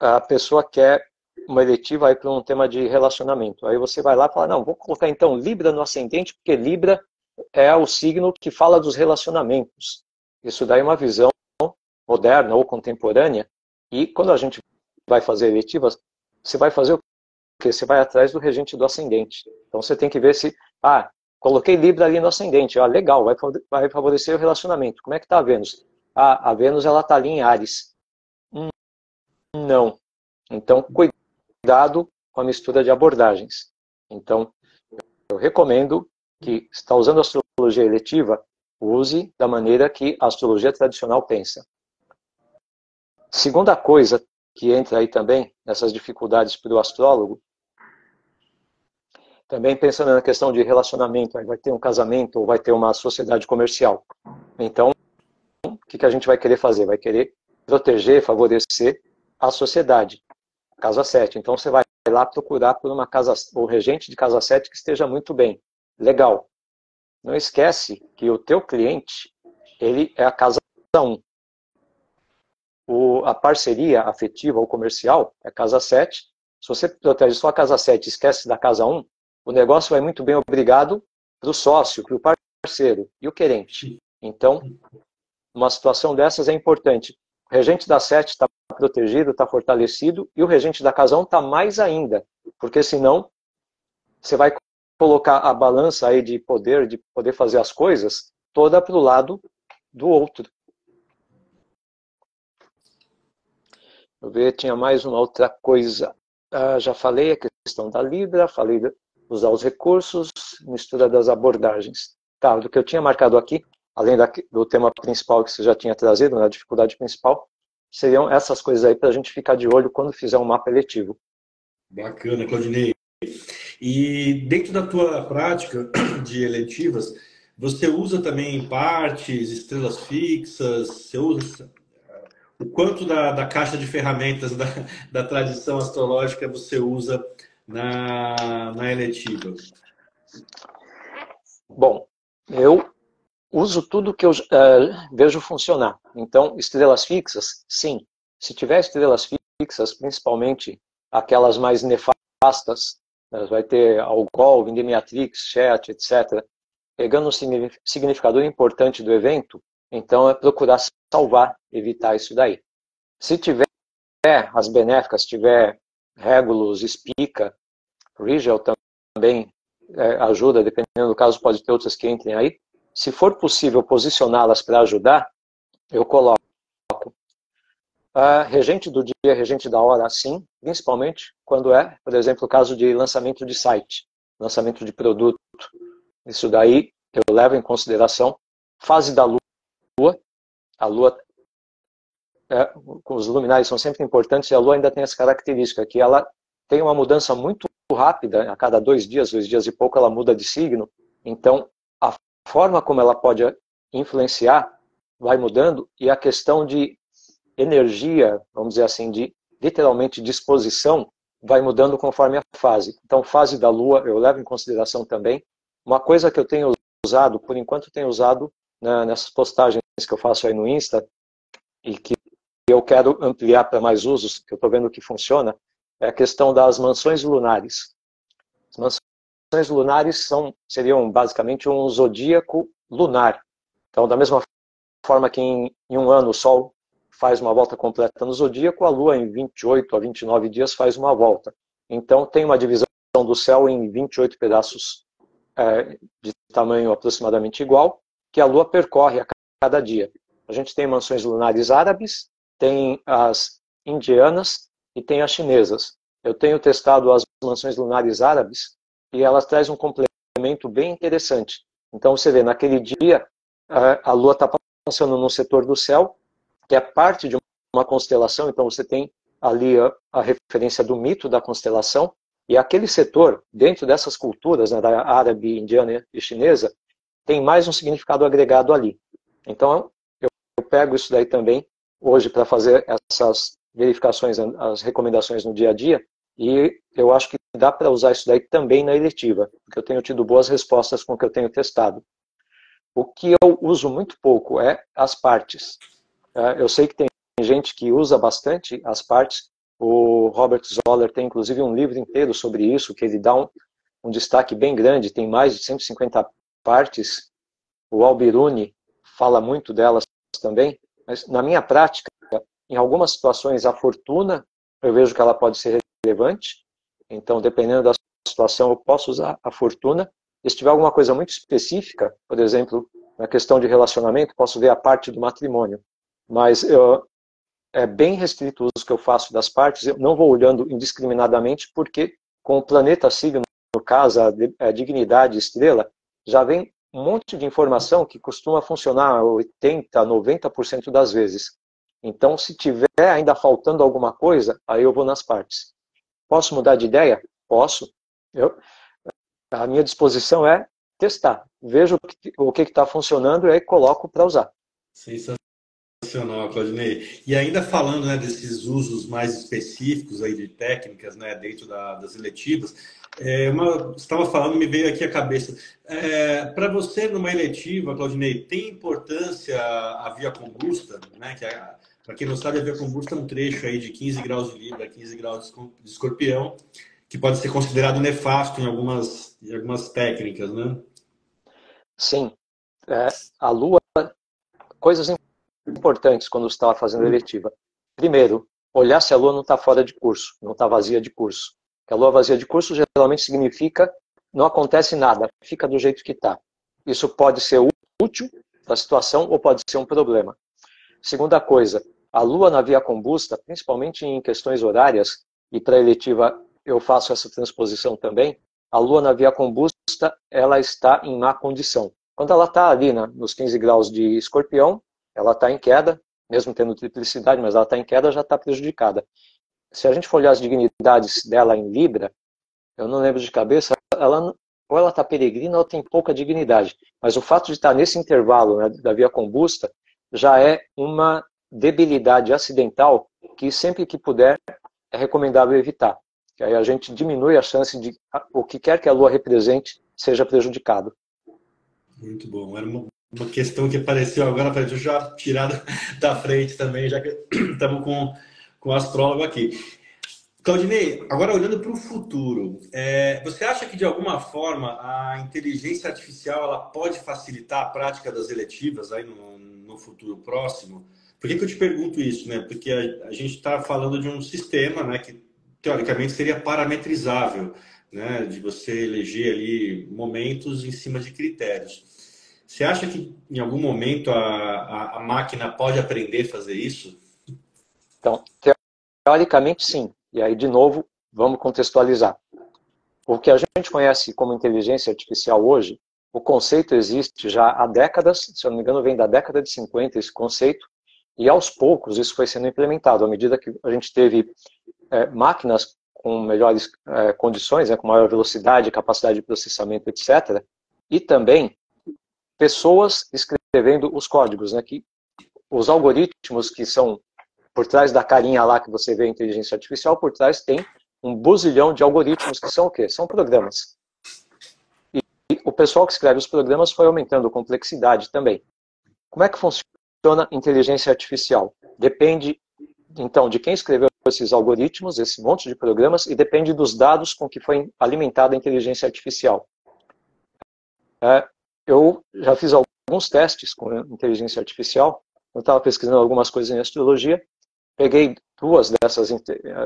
a pessoa quer uma eletiva para um tema de relacionamento. Aí você vai lá e fala, não, vou colocar então Libra no ascendente, porque Libra é o signo que fala dos relacionamentos. Isso daí é uma visão moderna ou contemporânea. E quando a gente vai fazer eletivas, você vai fazer o quê? Você vai atrás do regente do ascendente. Então você tem que ver se, coloquei Libra ali no ascendente, legal, vai favorecer o relacionamento. Como é que está a Vênus? A Vênus ela está ali em Áries. Não. Então, cuidado com a mistura de abordagens. Então, eu recomendo que, se está usando a astrologia eletiva, use da maneira que a astrologia tradicional pensa. Segunda coisa que entra aí também, nessas dificuldades para o astrólogo, também pensando na questão de relacionamento, aí vai ter um casamento ou vai ter uma sociedade comercial. Então, o que a gente vai querer fazer? Vai querer proteger, favorecer a sociedade. Casa 7. Então você vai lá procurar por uma casa, o regente de casa 7 que esteja muito bem. Legal. Não esquece que o teu cliente, ele é a casa 1. A parceria afetiva ou comercial é a casa 7. Se você protege só a casa 7 e esquece da casa 1, o negócio vai muito bem obrigado para o sócio, para o parceiro e o querente. Então, numa situação dessas é importante. O regente da 7 está protegido, está fortalecido, e o regente da casa 1 está mais ainda, porque senão você vai colocar a balança aí de poder fazer as coisas, toda para o lado do outro. Eu ver, tinha mais uma outra coisa. Já falei a questão da Libra, falei de usar os recursos, mistura das abordagens. Tá, do que eu tinha marcado aqui, além do tema principal que você já tinha trazido, na dificuldade principal, seriam essas coisas aí para a gente ficar de olho quando fizer um mapa eletivo. Bacana, Claudinei. E dentro da tua prática de eletivas, você usa também partes, estrelas fixas, você usa o quanto da caixa de ferramentas da tradição astrológica você usa na eletiva? Bom, eu uso tudo que eu vejo funcionar. Então, estrelas fixas, sim. Se tiver estrelas fixas, principalmente aquelas mais nefastas, vai ter Algol, Vindemiatrix, Chet, etc., pegando um significador importante do evento, então é procurar salvar, evitar isso daí. Se tiver as benéficas, tiver Regulus, Spica, Rigel também ajuda, dependendo do caso, pode ter outras que entrem aí. Se for possível posicioná-las para ajudar, eu coloco. Regente do dia, regente da hora, sim, principalmente quando é, por exemplo, o caso de lançamento de site, lançamento de produto. Isso daí eu levo em consideração. Fase da Lua, a Lua, os luminares são sempre importantes, e a Lua ainda tem essa característica, que ela tem uma mudança muito rápida, a cada 2 dias e pouco ela muda de signo, então a forma como ela pode influenciar vai mudando, e a questão de energia, vamos dizer assim, de literalmente disposição, vai mudando conforme a fase. Então, fase da Lua eu levo em consideração também. Uma coisa que eu tenho usado, por enquanto tenho usado nessas postagens que eu faço aí no Insta, e que eu quero ampliar para mais usos, que eu estou vendo que funciona, é a questão das mansões lunares. As mansões lunares seriam basicamente um zodíaco lunar. Então, da mesma forma que em um ano o Sol faz uma volta completa no zodíaco, a Lua em 28 a 29 dias faz uma volta. Então tem uma divisão do céu em 28 pedaços de tamanho aproximadamente igual, que a Lua percorre a cada dia. A gente tem mansões lunares árabes, tem as indianas e tem as chinesas. Eu tenho testado as mansões lunares árabes e elas trazem um complemento bem interessante. Então você vê, naquele dia a Lua está passando num setor do céu que é parte de uma constelação, então você tem ali a referência do mito da constelação, e aquele setor, dentro dessas culturas, né, da árabe, indiana e chinesa, tem mais um significado agregado ali. Então, eu pego isso daí também, hoje, para fazer essas verificações, as recomendações no dia a dia, e eu acho que dá para usar isso daí também na eletiva, porque eu tenho tido boas respostas com o que eu tenho testado. O que eu uso muito pouco é as partes. Eu sei que tem gente que usa bastante as partes. O Robert Zoller tem inclusive um livro inteiro sobre isso, que ele dá um destaque bem grande, tem mais de 150 partes. O Al-Biruni fala muito delas também, mas na minha prática, em algumas situações, a fortuna, eu vejo que ela pode ser relevante, então dependendo da situação eu posso usar a fortuna. E se tiver alguma coisa muito específica, por exemplo, na questão de relacionamento, posso ver a parte do matrimônio. Mas é bem restrito o uso que eu faço das partes, eu não vou olhando indiscriminadamente, porque com o planeta signo, no caso, a dignidade estrela, já vem um monte de informação que costuma funcionar 80%, 90% das vezes. Então, se tiver ainda faltando alguma coisa, aí eu vou nas partes. Posso mudar de ideia? Posso. A minha disposição é testar. Vejo o que está funcionando e aí coloco para usar. Sensacional, Claudinei. E ainda falando, né, desses usos mais específicos aí de técnicas, né, dentro das eletivas, você estava falando, me veio aqui a cabeça. Para você, numa eletiva, Claudinei, tem importância a via combusta, né? Para quem não sabe, a via combusta é um trecho aí de 15 graus de Libra, 15 graus de Escorpião, que pode ser considerado nefasto em algumas técnicas, né? Sim. A Lua, coisas importantes quando você estava fazendo a eletiva. Primeiro, olhar se a Lua não está fora de curso, não está vazia de curso. Porque a Lua vazia de curso geralmente significa não acontece nada, fica do jeito que está. Isso pode ser útil para a situação ou pode ser um problema. Segunda coisa, a Lua na via combusta, principalmente em questões horárias, e para a eletiva eu faço essa transposição também, a Lua na via combusta, ela está em má condição. Quando ela está ali nos 15 graus de Escorpião, ela está em queda, mesmo tendo triplicidade, mas ela está em queda, já está prejudicada. Se a gente for olhar as dignidades dela em Libra, eu não lembro de cabeça, ou ela está peregrina ou tem pouca dignidade. Mas o fato de estar nesse intervalo, né, da via combusta já é uma debilidade acidental que sempre que puder é recomendável evitar. Que aí a gente diminui a chance de o que quer que a Lua represente seja prejudicado. Muito bom. Era uma questão que apareceu agora, para eu já tirar da frente também, já que estamos com o astrólogo aqui. Claudinei, agora olhando para o futuro, você acha que de alguma forma a inteligência artificial ela pode facilitar a prática das eletivas aí no futuro próximo? Por que eu te pergunto isso, né? Porque a gente está falando de um sistema, né, que teoricamente seria parametrizável, né, de você eleger ali momentos em cima de critérios. Você acha que em algum momento a máquina pode aprender a fazer isso? Então, teoricamente, sim. E aí, de novo, vamos contextualizar. O que a gente conhece como inteligência artificial hoje, o conceito existe já há décadas, se eu não me engano, vem da década de 50 esse conceito, e aos poucos isso foi sendo implementado. À medida que a gente teve máquinas com melhores condições, com maior velocidade, capacidade de processamento, etc., e também pessoas escrevendo os códigos, que os algoritmos que são por trás da carinha lá que você vê a inteligência artificial, por trás tem um buzilhão de algoritmos que são o quê? São programas. E o pessoal que escreve os programas foi aumentando a complexidade também. Como é que funciona a inteligência artificial? Depende, então, de quem escreveu esses algoritmos, esse monte de programas, e depende dos dados com que foi alimentada a inteligência artificial. Eu já fiz alguns testes com inteligência artificial, eu estava pesquisando algumas coisas em astrologia, peguei duas dessas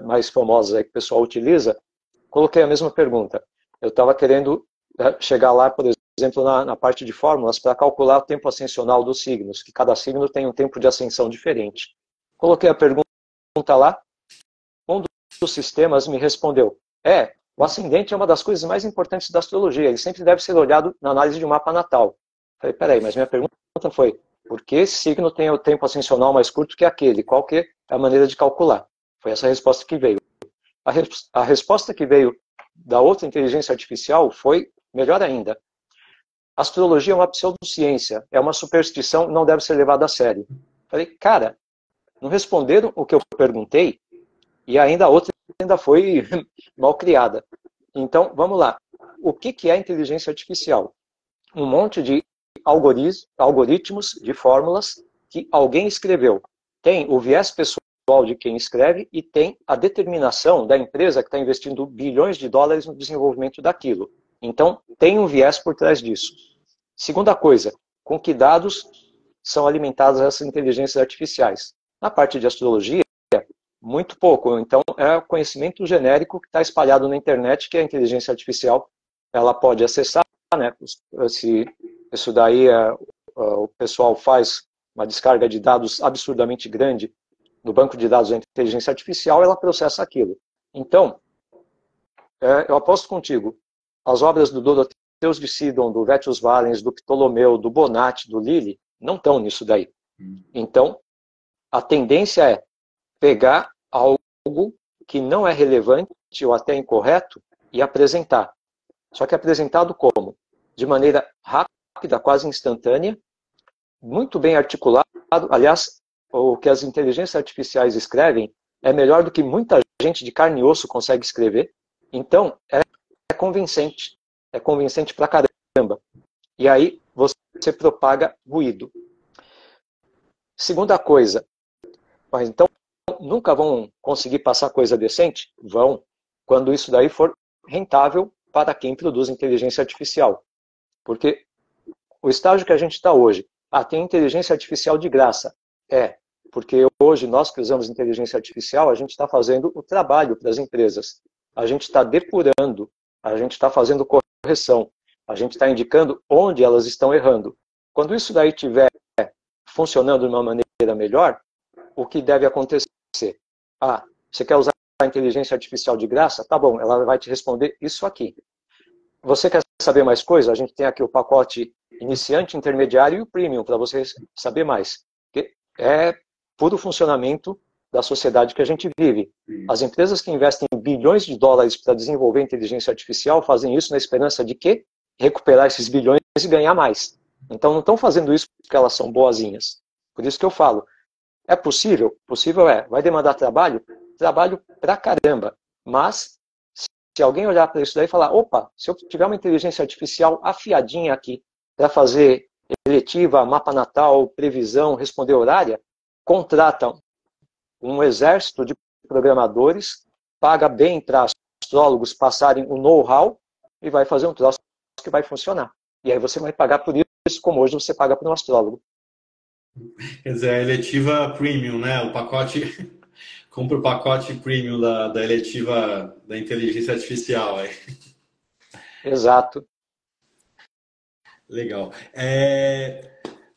mais famosas aí que o pessoal utiliza, coloquei a mesma pergunta. Eu estava querendo chegar lá, por exemplo, na parte de fórmulas para calcular o tempo ascensional dos signos, que cada signo tem um tempo de ascensão diferente. Coloquei a pergunta lá, um dos sistemas me respondeu, o ascendente é uma das coisas mais importantes da astrologia, ele sempre deve ser olhado na análise de um mapa natal. Falei, peraí, mas minha pergunta foi, por que esse signo tem o tempo ascensional mais curto que aquele? Qual que é a maneira de calcular? Foi essa a resposta que veio. A resposta que veio da outra inteligência artificial foi melhor ainda. Astrologia é uma pseudociência, é uma superstição, não deve ser levada a sério. Falei, cara, não responderam o que eu perguntei e ainda a outra ainda foi mal criada. Então, vamos lá. O que é inteligência artificial? Um monte de algoritmos, de fórmulas que alguém escreveu. Tem o viés pessoal de quem escreve e tem a determinação da empresa que está investindo bilhões de dólares no desenvolvimento daquilo. Então, tem um viés por trás disso. Segunda coisa, com que dados são alimentadas essas inteligências artificiais? Na parte de astrologia, muito pouco. Então, é o conhecimento genérico que está espalhado na internet, que a inteligência artificial ela pode acessar, Se isso daí o pessoal faz uma descarga de dados absurdamente grande no banco de dados da inteligência artificial, ela processa aquilo. Então, eu aposto contigo, as obras do Dorotheus de Sidon, do Vettius Valens, do Ptolomeu, do Bonatti, do Lilly, não estão nisso daí. Então, a tendência é pegar algo que não é relevante ou até incorreto e apresentar. Só que apresentado como? De maneira rápida, quase instantânea, muito bem articulado. Aliás, o que as inteligências artificiais escrevem é melhor do que muita gente de carne e osso consegue escrever. Então, é convincente. É convincente pra caramba. E aí, você propaga ruído. Segunda coisa, mas então, nunca vão conseguir passar coisa decente? Vão, quando isso daí for rentável para quem produz inteligência artificial. Porque o estágio que a gente está hoje, tem inteligência artificial de graça. Porque hoje nós que usamos inteligência artificial, a gente está fazendo o trabalho para as empresas. A gente está depurando, a gente está fazendo correção, a gente está indicando onde elas estão errando. Quando isso daí estiver funcionando de uma maneira melhor, o que deve acontecer? Você quer usar a inteligência artificial de graça? Tá bom, ela vai te responder isso aqui. Você quer saber mais coisas? A gente tem aqui o pacote iniciante, intermediário e o premium, para você saber mais. Porque é puro funcionamento da sociedade que a gente vive. As empresas que investem bilhões de dólares para desenvolver inteligência artificial fazem isso na esperança de quê? Recuperar esses bilhões e ganhar mais. Então não estão fazendo isso porque elas são boazinhas. Por isso que eu falo, é possível? Possível é. Vai demandar trabalho? Trabalho pra caramba. Mas, se alguém olhar para isso daí e falar, opa, se eu tiver uma inteligência artificial afiadinha aqui para fazer eletiva, mapa natal, previsão, responder horária, contratam um exército de programadores, paga bem para astrólogos passarem o know-how e vai fazer um troço que vai funcionar. E aí você vai pagar por isso, como hoje você paga para um astrólogo. Quer dizer, a eletiva premium, né? O pacote. Compra o pacote premium da eletiva da inteligência artificial. Exato. Legal.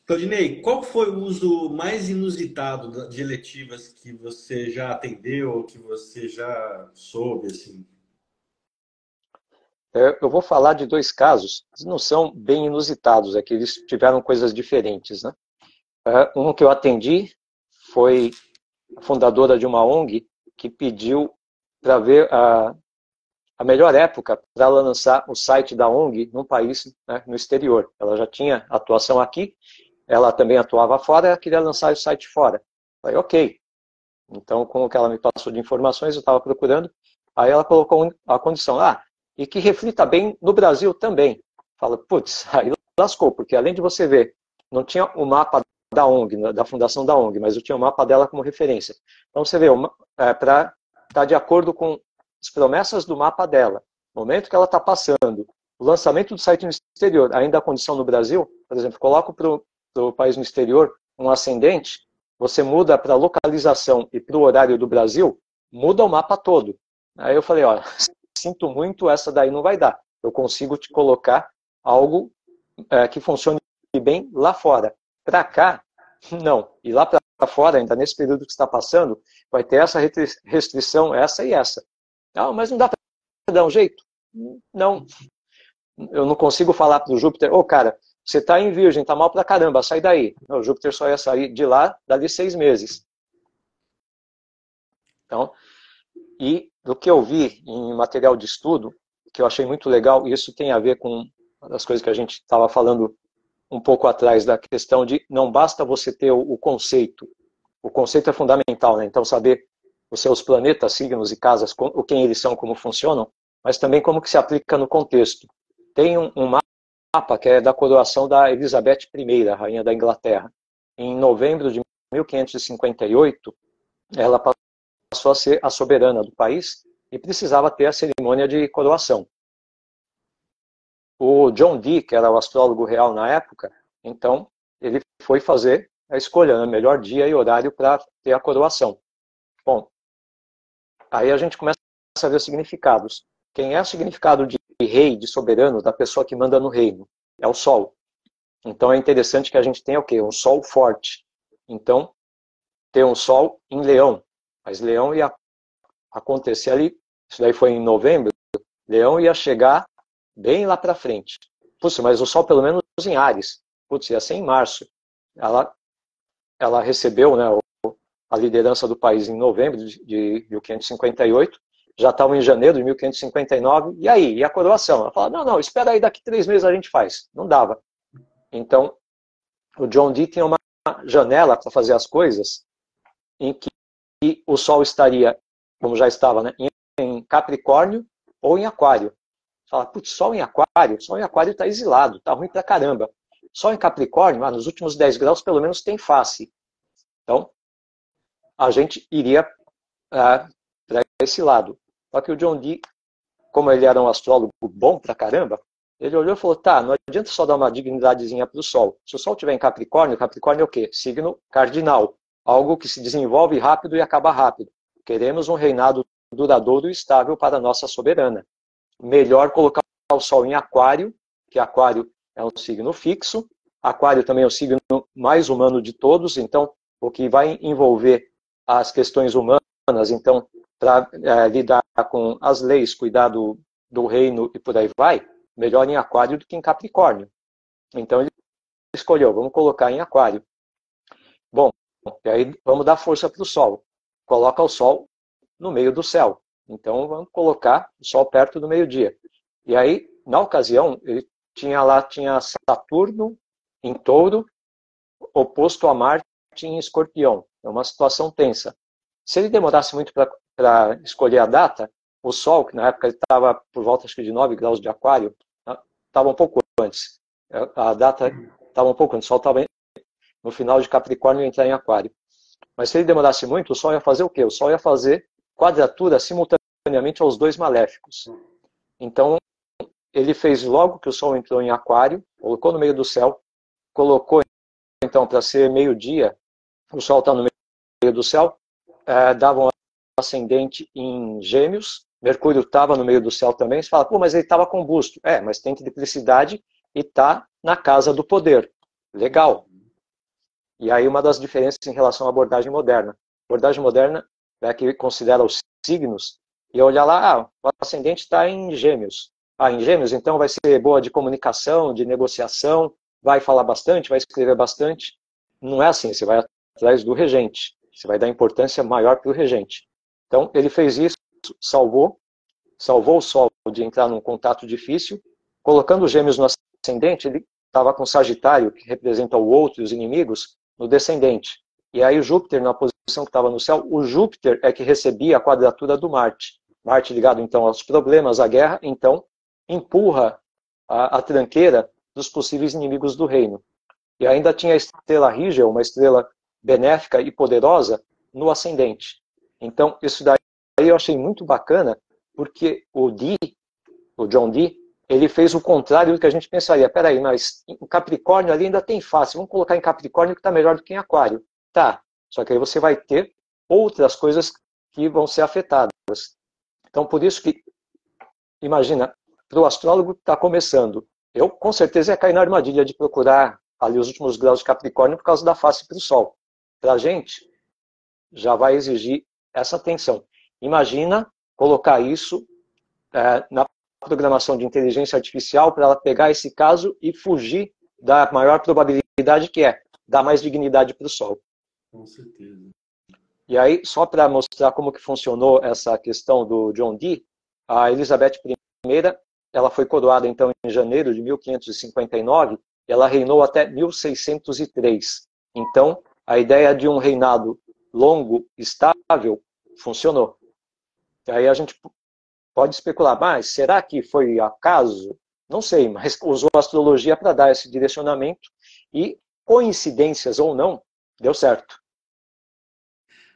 Claudinei, qual foi o uso mais inusitado de eletivas que você já atendeu ou que você já soube, assim? Eu vou falar de dois casos, não são bem inusitados, é que eles tiveram coisas diferentes, né? Um que eu atendi foi a fundadora de uma ONG que pediu para ver a melhor época para ela lançar o site da ONG num país, né, no exterior. Ela já tinha atuação aqui, ela também atuava fora, ela queria lançar o site fora. Falei, ok. Então, com o que ela me passou de informações, eu estava procurando. Aí ela colocou a condição, e que reflita bem no Brasil também. Fala, putz, aí lascou, porque além de você ver, não tinha o mapa da ONG, da fundação da ONG, mas eu tinha o mapa dela como referência. Então você vê, para estar de acordo com as promessas do mapa dela, o momento que ela está passando, o lançamento do site no exterior, ainda a condição no Brasil, por exemplo, coloco para o país no exterior um ascendente, você muda para a localização e para o horário do Brasil, muda o mapa todo. Aí eu falei, olha, sinto muito, essa daí não vai dar. Eu consigo te colocar algo que funcione bem lá fora. Para cá, não. E lá para fora, ainda nesse período que está passando, vai ter essa restrição, essa e essa. Não, mas não dá para dar um jeito? Não. Eu não consigo falar para o Júpiter, cara, você está em Virgem, está mal para caramba, sai daí. Não, o Júpiter só ia sair de lá dali 6 meses. Então, e do que eu vi em material de estudo, que eu achei muito legal, e isso tem a ver com as coisas que a gente estava falando um pouco atrás, da questão de não basta você ter o conceito é fundamental, né? Então saber os seus planetas, signos e casas, quem eles são, como funcionam, mas também como que se aplica no contexto. Tem um mapa que é da coroação da Elizabeth I, a rainha da Inglaterra. Em novembro de 1558, ela passou a ser a soberana do país e precisava ter a cerimônia de coroação. O John Dee, que era o astrólogo real na época, então ele foi fazer a escolha, né, melhor dia e horário para ter a coroação. Bom, aí a gente começa a ver os significados. Quem é o significado de rei, de soberano, da pessoa que manda no reino? É o Sol. Então é interessante que a gente tenha o quê? Um Sol forte. Então, ter um Sol em Leão. Mas Leão ia acontecer ali, isso daí foi em novembro, Leão ia chegar bem lá para frente. Putz, mas o Sol pelo menos em Áries. Putz, ia ser em março. Ela recebeu, né, a liderança do país em novembro de 1558, já estava em janeiro de 1559, e aí? E a coroação? Ela fala, não, espera aí, daqui 3 meses a gente faz. Não dava. Então, o John Dee tinha uma janela para fazer as coisas em que o Sol estaria, como já estava, né, em Capricórnio ou em Aquário. Fala, putz, Sol em Aquário? Sol em Aquário está exilado, está ruim pra caramba. Sol em Capricórnio, nos últimos 10 graus, pelo menos tem face. Então, a gente iria para esse lado. Só que o John Dee, como ele era um astrólogo bom pra caramba, ele olhou e falou, não adianta só dar uma dignidadezinha para o Sol. Se o Sol estiver em Capricórnio, Capricórnio é o quê? Signo cardinal. Algo que se desenvolve rápido e acaba rápido. Queremos um reinado duradouro e estável para a nossa soberana. Melhor colocar o Sol em Aquário, que Aquário é um signo fixo. Aquário também é o signo mais humano de todos, então o que vai envolver as questões humanas, então, para lidar com as leis, cuidar do reino e por aí vai, melhor em Aquário do que em Capricórnio. Então ele escolheu, vamos colocar em Aquário. Bom, e aí vamos dar força para o Sol. Coloca o Sol no meio do céu. Então vamos colocar o Sol perto do meio-dia. E aí, na ocasião, ele tinha Saturno em Touro, oposto a Marte em Escorpião. É uma situação tensa. Se ele demorasse muito para escolher a data, o Sol, que na época ele estava por volta acho que de 9 graus de Aquário, estava um pouco antes. A data estava um pouco antes. O Sol estava no final de Capricórnio e entrar em Aquário. Mas se ele demorasse muito, o Sol ia fazer o quê? O Sol ia fazer quadratura simultaneamente aos 2 maléficos. Então, ele fez logo que o Sol entrou em Aquário, colocou no meio do céu, colocou então para ser meio-dia, o Sol está no meio do céu, dava um ascendente em Gêmeos, Mercúrio estava no meio do céu também, você fala, mas ele estava combusto. Mas tem triplicidade e está na casa do poder. Legal. E aí uma das diferenças em relação à abordagem moderna. A abordagem moderna é a que considera os signos e olhar lá, o ascendente está em Gêmeos. Em Gêmeos, então vai ser boa de comunicação, de negociação, vai falar bastante, vai escrever bastante. Não é assim, você vai atrás do regente. Você vai dar importância maior para o regente. Então, ele fez isso, salvou o Sol de entrar num contato difícil, colocando os Gêmeos no ascendente, ele estava com Sagitário, que representa o outro e os inimigos, no descendente. E aí o Júpiter, na posição que estava no céu, o Júpiter é que recebia a quadratura do Marte. Marte ligado, então, aos problemas, à guerra, então, empurra a tranqueira dos possíveis inimigos do reino. E ainda tinha a estrela Rigel, uma estrela benéfica e poderosa, no ascendente. Então, isso daí eu achei muito bacana, porque o John Dee, ele fez o contrário do que a gente pensaria. Peraí, mas em Capricórnio ali ainda tem fácil, vamos colocar em Capricórnio que está melhor do que em Aquário. Tá, só que aí você vai ter outras coisas que vão ser afetadas. Então, por isso que, imagina, para o astrólogo que está começando, eu com certeza ia cair na armadilha de procurar ali os últimos graus de Capricórnio por causa da face para o Sol. Para a gente, já vai exigir essa atenção. Imagina colocar isso na programação de inteligência artificial para ela pegar esse caso e fugir da maior probabilidade que é dar mais dignidade para o Sol. Com certeza. E aí, só para mostrar como que funcionou essa questão do John Dee, a Elizabeth I, ela foi coroada então em janeiro de 1559, e ela reinou até 1603. Então, a ideia de um reinado longo, estável, funcionou. E aí a gente pode especular, mas será que foi acaso? Não sei, mas usou a astrologia para dar esse direcionamento e, coincidências ou não, deu certo.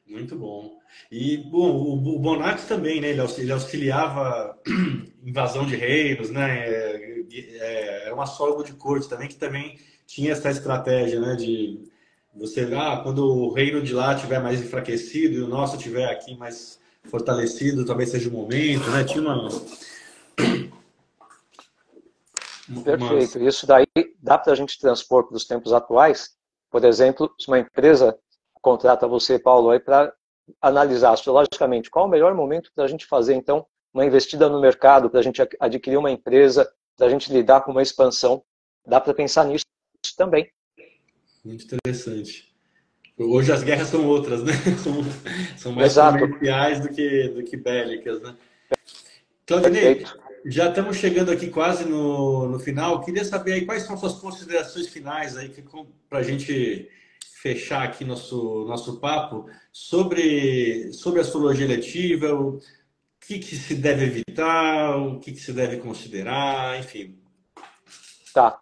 Muito bom. E, bom, o Bonatti também, né? Ele auxiliava invasão de reinos, né? Era um astrólogo de corte também, que também tinha essa estratégia, né? De você, quando o reino de lá estiver mais enfraquecido e o nosso estiver aqui mais fortalecido, talvez seja o momento, né? Tinha Perfeito. Isso daí dá para a gente transpor para os tempos atuais. Por exemplo, se uma empresa contrata você, Paulo, aí para analisar astrologicamente qual é o melhor momento para a gente fazer, então, uma investida no mercado, para a gente adquirir uma empresa, para a gente lidar com uma expansão. Dá para pensar nisso também. Muito interessante. Hoje as guerras são outras, né? São mais Exato. comerciais do que bélicas, né? Claudinei, Perfeito. já estamos chegando aqui quase no final. Queria saber aí quais são suas considerações finais aí para a gente fechar aqui nosso papo sobre astrologia letiva, o que se deve evitar, o que se deve considerar, enfim. Tá.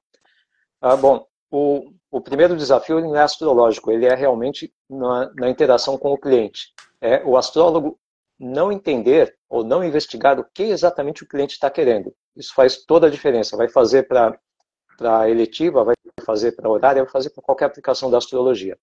Bom, o primeiro desafio não é astrológico, ele é realmente na interação com o cliente. É o astrólogo não entender ou não investigar o que exatamente o cliente está querendo. Isso faz toda a diferença. Vai fazer para eletiva, vai fazer para horária, vai fazer para qualquer aplicação da astrologia.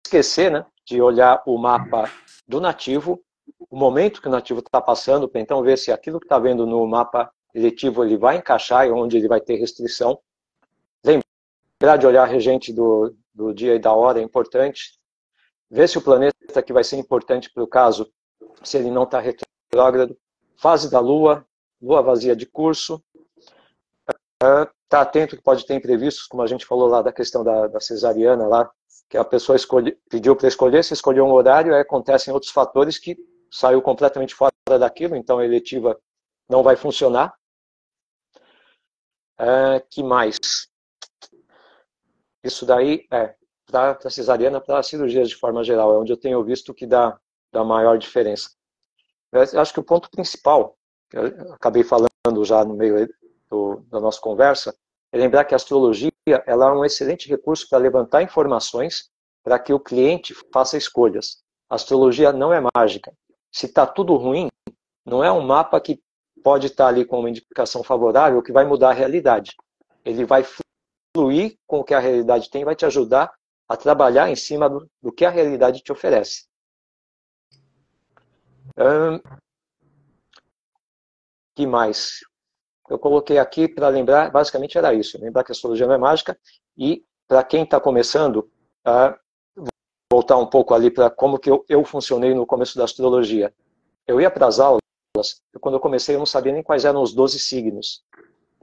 Esquecer, né, de olhar o mapa do nativo, o momento que o nativo está passando, para então ver se aquilo que está vendo no mapa eletivo ele vai encaixar e onde ele vai ter restrição. Lembrar de olhar a regente do dia e da hora é importante. Ver se o planeta que vai ser importante para o caso, se ele não está retrógrado. Fase da Lua, Lua vazia de curso. Tá atento que pode ter imprevistos, como a gente falou lá da questão da cesariana lá, que a pessoa pediu para escolher, se escolheu um horário, aí acontecem outros fatores que saiu completamente fora daquilo, então a eletiva não vai funcionar. Que mais? Isso daí para a cesariana, para cirurgias de forma geral, é onde eu tenho visto que dá maior diferença. Eu acho que o ponto principal, que eu acabei falando já no meio da nossa conversa, é lembrar que a astrologia ela é um excelente recurso para levantar informações para que o cliente faça escolhas. A astrologia não é mágica. Se está tudo ruim, não é um mapa que pode estar ali com uma indicação favorável que vai mudar a realidade. Ele vai fluir com o que a realidade tem e vai te ajudar a trabalhar em cima do que a realidade te oferece. Que mais? eu coloquei aqui para lembrar, basicamente era isso, lembrar que a astrologia não é mágica, e para quem está começando, voltar um pouco ali para como que eu funcionei no começo da astrologia. Eu ia para as aulas, e quando eu comecei eu não sabia nem quais eram os 12 signos.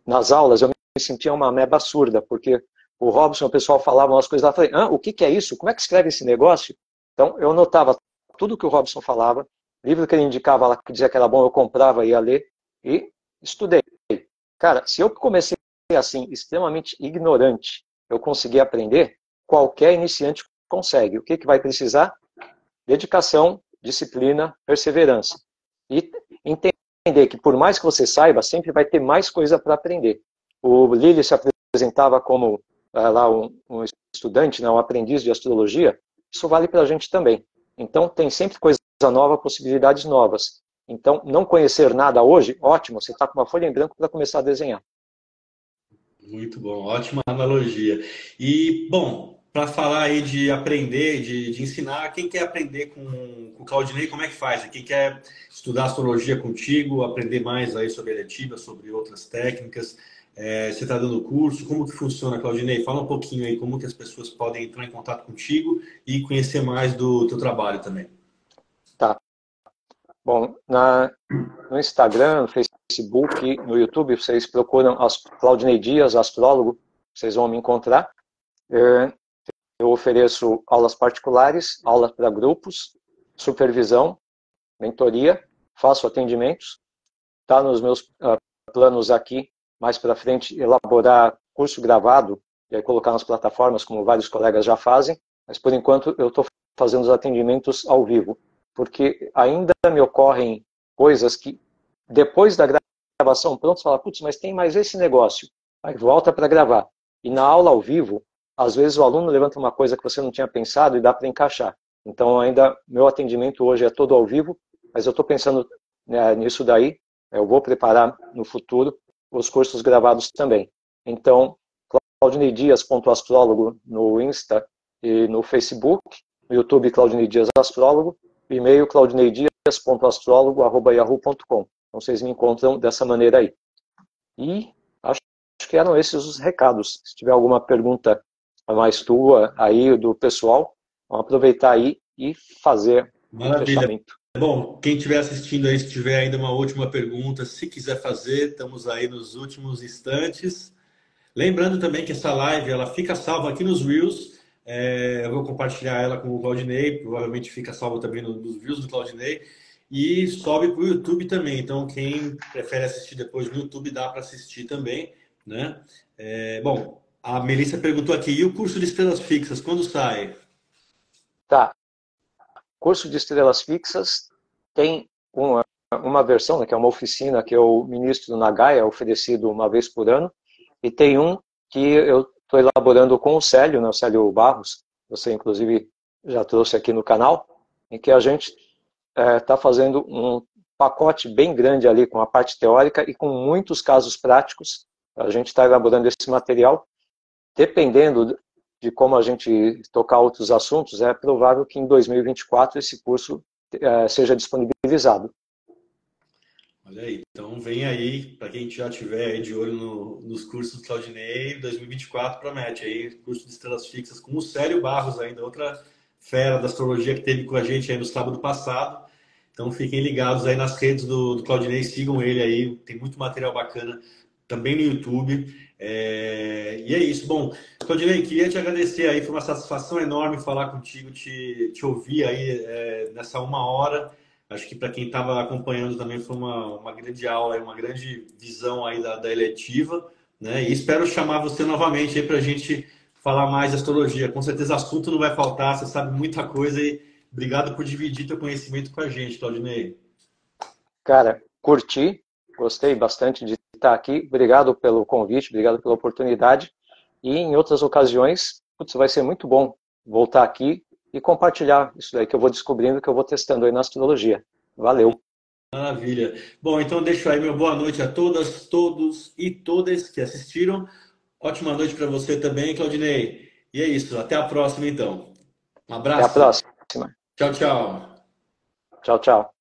Nas aulas eu me sentia uma meba surda, porque o Robson, o pessoal falava umas coisas lá, eu falei, o que é isso? Como é que escreve esse negócio? Então eu anotava tudo que o Robson falava, livro que ele indicava lá, que dizia que era bom, eu comprava e ia ler, e estudei. Cara, se eu comecei assim, extremamente ignorante, eu consegui aprender, qualquer iniciante consegue. O que vai precisar? Dedicação, disciplina, perseverança. E entender que por mais que você saiba, sempre vai ter mais coisa para aprender. O Lili se apresentava como lá um estudante, né, um aprendiz de astrologia, isso vale para a gente também. Então tem sempre coisa nova, possibilidades novas. Então, não conhecer nada hoje, ótimo, você está com uma folha em branco para começar a desenhar. Muito bom, ótima analogia. E, bom, para falar aí de aprender, de ensinar, quem quer aprender com o Claudinei, como é que faz? Quem quer estudar astrologia contigo, aprender mais aí sobre eletiva, sobre outras técnicas, você está dando curso, como que funciona, Claudinei? Fala um pouquinho aí como que as pessoas podem entrar em contato contigo e conhecer mais do teu trabalho também. Tá. Bom, no Instagram, no Facebook, no YouTube, vocês procuram Claudinei Dias, astrólogo, vocês vão me encontrar. Eu ofereço aulas particulares, aulas para grupos, supervisão, mentoria, faço atendimentos. Está nos meus planos aqui, mais para frente, elaborar curso gravado e aí colocar nas plataformas, como vários colegas já fazem, mas por enquanto eu estou fazendo os atendimentos ao vivo, porque ainda me ocorrem coisas que, depois da gravação pronto, você fala, putz, mas tem mais esse negócio. Aí volta para gravar. E na aula ao vivo, às vezes o aluno levanta uma coisa que você não tinha pensado e dá para encaixar. Então, ainda, meu atendimento hoje é todo ao vivo, mas eu estou pensando nisso daí, eu vou preparar no futuro os cursos gravados também. Então, claudineidias.astrólogo no Insta e no Facebook, no YouTube Claudinei Dias Astrólogo, e-mail claudineidias.astrólogo@yahoo.com. Então vocês me encontram dessa maneira aí. E acho que eram esses os recados. Se tiver alguma pergunta mais tua aí do pessoal, vamos aproveitar aí e fazer o fechamento. Bom, quem estiver assistindo aí, se tiver ainda uma última pergunta, se quiser fazer, estamos aí nos últimos instantes. Lembrando também que essa live ela fica salva aqui nos Reels. Eu vou compartilhar ela com o Claudinei, provavelmente fica salva também nos Reels do Claudinei. E sobe para o YouTube também. Então, quem prefere assistir depois no YouTube, dá para assistir também, né? Bom, a Melissa perguntou aqui, e o curso de estrelas fixas, quando sai? Tá. Curso de estrelas fixas tem uma versão, né, que é uma oficina que eu ministro na Gaia, oferecido uma vez por ano, e tem um que eu estou elaborando com o Célio, né, o Célio Barros, você inclusive já trouxe aqui no canal, em que a gente está fazendo um pacote bem grande ali com a parte teórica e com muitos casos práticos. A gente está elaborando esse material, dependendo de como a gente tocar outros assuntos, é provável que em 2024 esse curso seja disponibilizado. Olha aí, então vem aí, para quem já tiver aí de olho nos cursos do Claudinei, 2024 promete aí, curso de estrelas fixas com o Célio Barros ainda, outra fera da astrologia que teve com a gente aí no sábado passado. Então fiquem ligados aí nas redes do Claudinei, sigam ele aí, tem muito material bacana também no YouTube. E é isso. Bom, Claudinei, queria te agradecer aí, foi uma satisfação enorme falar contigo, te ouvir aí nessa uma hora. Acho que para quem estava acompanhando também foi uma grande aula, uma grande visão aí da eletiva, né? E espero chamar você novamente aí para a gente falar mais de astrologia. Com certeza assunto não vai faltar, você sabe muita coisa e obrigado por dividir teu conhecimento com a gente, Claudinei. Cara, curti, gostei bastante de estar aqui. Obrigado pelo convite, obrigado pela oportunidade. E em outras ocasiões, vai ser muito bom voltar aqui e compartilhar isso daí que eu vou descobrindo, que eu vou testando aí na astrologia. Valeu. Maravilha. Bom, então deixo aí meu boa noite a todas, todos e todas que assistiram. Ótima noite para você também, Claudinei. E é isso, até a próxima então. Um abraço. Até a próxima. Tchau, tchau. Tchau, tchau.